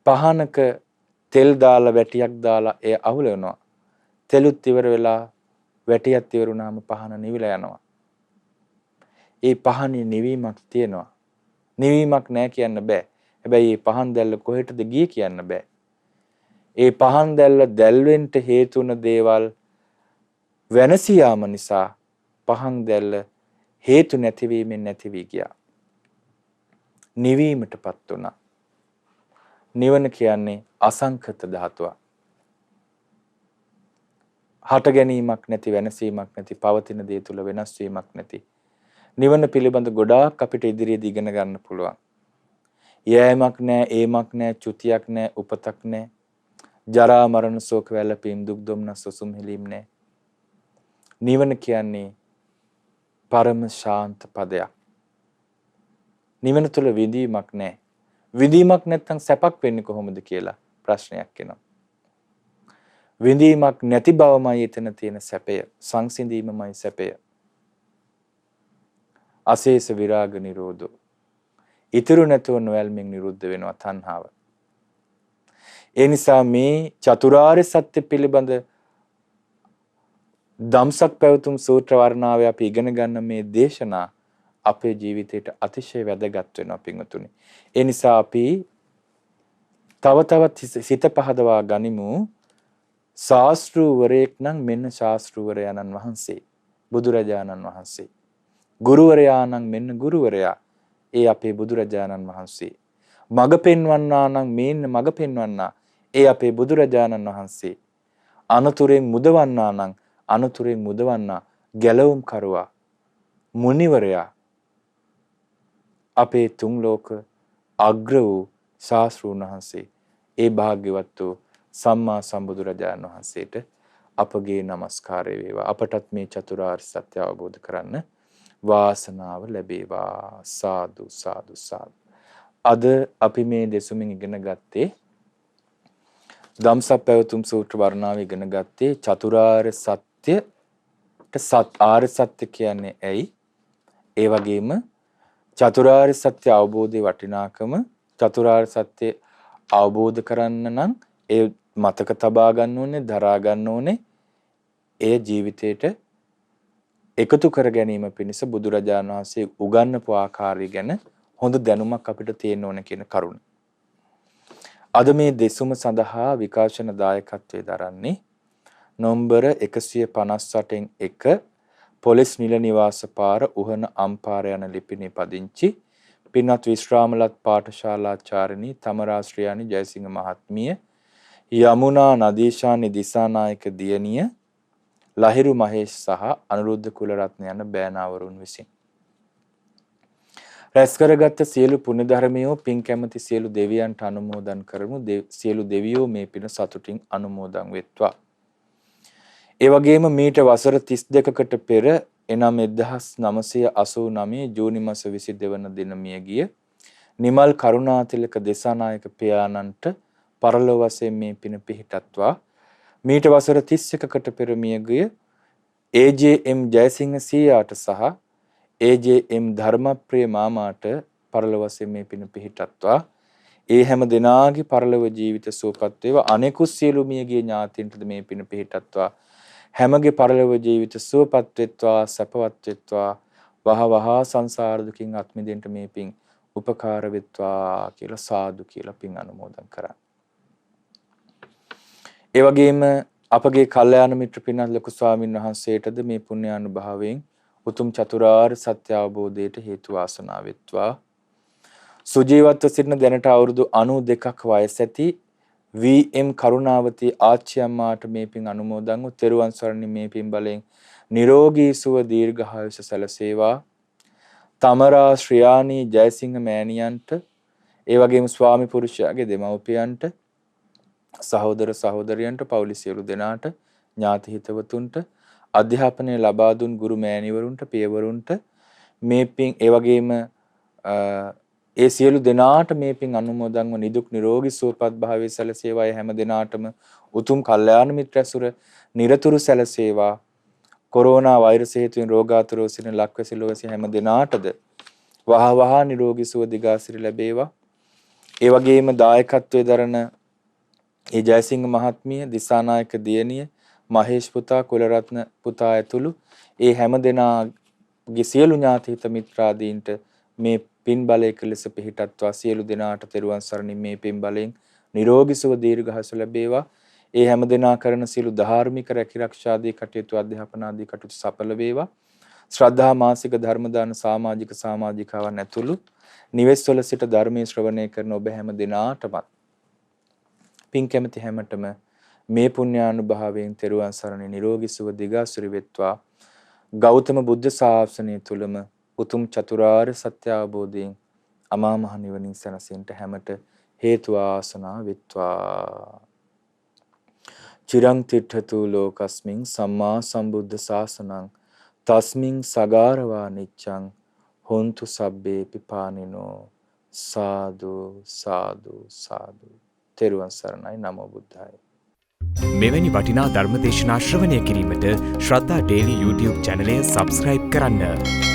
පහනක තෙල් දාලා වැටියක් දාලා එය අහුල වෙනවා. තෙලුත් ඉවර වෙලා වැටියත් ඉවර වුණාම පහන නිවිලා යනවා. ඒ පහනේ නිවීමක් තියෙනවා. නිවීමක් නැහැ කියන්න බෑ. හැබැයි මේ පහන් දැල්ල කොහෙටද ගියේ කියන්න බෑ. ඒ පහන් දැල්ල දැල්වෙන්න හේතු වුණ දේවල් වෙනසී යාම නිසා පහන් දැල්ල හේතු නැතිවීමෙන් නැති වී ගියා. නිවීමටපත් වුණා. නිවන කියන්නේ අසංකත ධාතුවක්. හට ගැනීමක් නැති, වෙනසීමක් නැති, පවතින දේ තුල වෙනස් වීමක් නැති නිවන පිළිබඳ ගොඩාක් අපිට ඉදිරියේදී ඉගෙන ගන්න පුළුවන්. යෑමක් නැහැ, ඒමක් නැහැ, චුතියක් නැහැ, උපතක් නැහැ. ජරා මරණ ශෝක වැළපීම් දුක් දුම්නස් සුසුම් හිලීම් නැහැ. නිවන කියන්නේ පරම ශාන්ත පදයක්. නිවන තුල විඳීමක් නැහැ. විඳීමක් නැත්නම් සැපක් වෙන්නේ කොහොමද කියලා ප්‍රශ්නයක් එනවා. විඳීමක් නැති බවමයි එතන තියෙන සැපය. සංසිඳීමමයි සැපය. අශේෂ විරාග නිරෝධෝ. ඉතුරු නැතුව නොයල්මින් නිරුද්ධ වෙනවා තණ්හාව. ඒ නිසා මේ චතුරාර්ය සත්‍ය පිළිබඳ ධම්සක් පැවතුම් සූත්‍ර වර්ණාවේ අපි ඉගෙන ගන්න මේ දේශනා අපේ ජීවිතයට අතිශය වැදගත් වෙනවා පින්වතුනි. ඒ නිසා අපි තව තවත් සිත පහදවා ගනිමු. ශාස්ත්‍රූවරයෙක් නම් මෙන්න ශාස්ත්‍රූවරයාණන් වහන්සේ, බුදුරජාණන් වහන්සේ. ගුරුවරයා නම් මෙන්න ගුරුවරයා, ඒ අපේ බුදුරජාණන් වහන්සේ. මඟ පෙන්වන්නා නම් මේන්න මඟ පෙන්වන්නා, ඒ අපේ බුදුරජාණන් වහන්සේ. අනතුරෙන් මුදවන්නා නම් අනතුරෙන් මුදවන්නා ගැලවුම් කරුවා මුනිවරයා, අපේ තුන් ලෝක අග්‍ර වූ ශාස්ත්‍රූන් වහන්සේ. ඒ භාග්‍යවත් වූ සම්මා සම්බුදුරජාණන් වහන්සේට අපගේ নমස්කාරය වේවා. අපටත් මේ චතුරාර්ය සත්‍ය අවබෝධ කරන්න වාසනාව ලැබේවා. සාදු සාදු සාදු. අද අපි මේ දෙසුමින් ඉගෙන ගත්තේ ධම්සක් පැවතුම් සූත්‍ර වර්ණාව ඉගෙන ගත්තේ චතුරාර්ය සත්‍ය ආර්ය සත්‍ය කියන්නේ ඇයි? ඒ වගේම චතුරාර්ය සත්‍ය අවබෝධයේ වටිනාකම, චතුරාර්ය සත්‍ය අවබෝධ කරන්න නම් ඒ මතක තබා ගන්න ඕනේ, දරා ගන්න ඕනේ. ඒ ජීවිතේට එකතු කර ගැනීම පිණිස බුදුරජාණන් වහන්සේ උගන්වපු ආකාරය ගැන හොඳ දැනුමක් අපිට තියෙන්න ඕන කියන කරුණ. අද මේ දෙසුම සඳහා විකාශන දායකත්වයේ දරන්නේ නොම්බර 158න් 1 පොලිස් නිල නිවාස පාර උහන අම්පාර යන ලිපිනේ පදිංචි පින්වත් විශ්‍රාමලත් පාඨශාලාචාර්යනී තමරාශ්‍රියානි ජයසිංහ මහත්මිය, යමුනා නදීශානි දිසානායක දියණිය, ලහිරු මහේෂ් සහ අනුරුද්ධ කුලරත්න යන බෑනාවරුන් විසින් රැස් කරගත් සියලු පුණ්‍ය ධර්මයෝ පින් කැමති සියලු දෙවියන්ට අනුමෝදන් කරමු. සියලු දෙවියෝ මේ පින සතුටින් අනුමෝදන් වෙත්වා. ඒ වගේම මීට වසර 32කට පෙර එනම් 1989 ජූනි මාස 22 වන දින මිය ගිය නිමල් කරුණාතිලක දේශනායක පියාණන්ට පරලොව වශයෙන් මේ පින පිහිටත්වා. මීට වසර 31කට පෙර මිය ගිය AJM ජයසිංහ සීයාට සහ AJM ධර්මප්‍රිය මාමාට පරලොව වශයෙන් මේ පින පිහිටත්වා. ඒ හැම දිනාගේ පරලොව ජීවිත සුවපත් වේවා. අනෙකුත් සියලු මියගිය ඥාතීන්ටද මේ පින පිහිටත්වා. හැමගේ පරලොව ජීවිත සුවපත් වෙත්වා, සැපවත් වෙත්වා. වහ වහ සංසාර දුකින් අත් මිදෙන්න මේ පින් උපකාර වෙත්වා කියලා සාදු කියලා පින් අනුමෝදන් කරා. ඒ වගේම අපගේ කල්යාණ මිත්‍ර පින්වත් ලොකු ස්වාමින් වහන්සේටද මේ පුණ්‍යානුභාවයෙන් උතුම් චතුරාර්ය සත්‍ය අවබෝධයට හේතු වාසනා වෙත්වා. සුජීවත්ව සිටින දැනට අවුරුදු 92ක් වයස ඇති VM කරුණාවති ආච්චි අම්මාට මේ පින් අනුමෝදන් වූ තෙරුවන් සරණින් මේ පින් බලයෙන් නිරෝගී සුව දීර්ඝායුෂ සැලසේවා. තමරා ශ්‍රියානි ජයසිංහ මෑණියන්ට, ඒ වගේම ස්වාමි පුරුෂයාගේ දෙමව්පියන්ට, සහෝදර සහෝදරියන්ට, පවුලේ සියලු දෙනාට, ඥාති හිතවතුන්ට, අධ්‍යාපනය ලබා දුන් ගුරු මෑණිවරුන්ට, පියවරුන්ට මේ පින්, ඒ වගේම ඒ සියලු දෙනාට මේ පින් අනුමෝදන් වූ නිදුක් නිරෝගී සුවපත් භාවයේ සැලසේවා. හැම දිනාටම උතුම් කල්යාණ මිත්‍ර ඇසුර නිරතුරු සැලසේවා. කොරෝනා වෛරස් හේතුවෙන් රෝගාතුරව සිටින ලක්වැසි ලොවැසි හැම දිනාටද වහ වහ නිරෝගී සුව දිගාසිරි ලැබේවා. ඒ වගේම දායකත්වයේ දරන ඒ ජයසිංහ මහත්මිය, දිසානායක දියණිය, මහේෂ් පුතා, කුලරත්න පුතා ඇතුළු ඒ හැම දෙනාගේ සියලු ඥාති හිත මිත්‍රාදීන්ට මේ පින් බලයක ලෙස පිහිටත්වා. සියලු දෙනාට තෙරුවන් සරණින් මේ පින් බලයෙන් නිරෝගී සුව දීර්ඝායුෂ ලැබේවා. ඒ හැම දෙනා කරන සියලු ධාර්මික රැකිරක්ෂාදී කටයුතු, අධ්‍යාපනාදී කටයුතු සඵල වේවා. ශ්‍රද්ධා මාසික ධර්ම දාන සමාජික සමාජිකාවන් ඇතුළු නිවෙස්වල සිට ධර්මයේ ශ්‍රවණය කරන ඔබ හැම දිනාටම පින් කැමති හැමතෙම මේ පුණ්‍යානුභාවයෙන් තෙරුවන් සරණේ නිරෝගී සුව දිගාසුරි වෙත්වා. ගෞතම බුද්ධ ශාසනය තුලම උතුම් චතුරාර්ය සත්‍ය අවබෝධයෙන් අමා මහ නිවනින් සැනසෙන්න හැමත හේතු ආසනා වෙත්වා. චිරං තිට්ඨතු ලෝකස්මින් සම්මා සම්බුද්ධ ශාසනං තස්මින් සගාරවා නිච්ඡං හොන්තු සබ්බේ පිපානිනෝ. සාදු සාදු සාදු. තෙරුවන් සරණයි. නමෝ බුද්ධාය. මෙවැනි වටිනා ධර්මදේශනා ශ්‍රවණය කිරීමට ශ්‍රද්ධා ඩේලි YouTube චැනලය සබස්ක්‍රයිබ් කරන්න.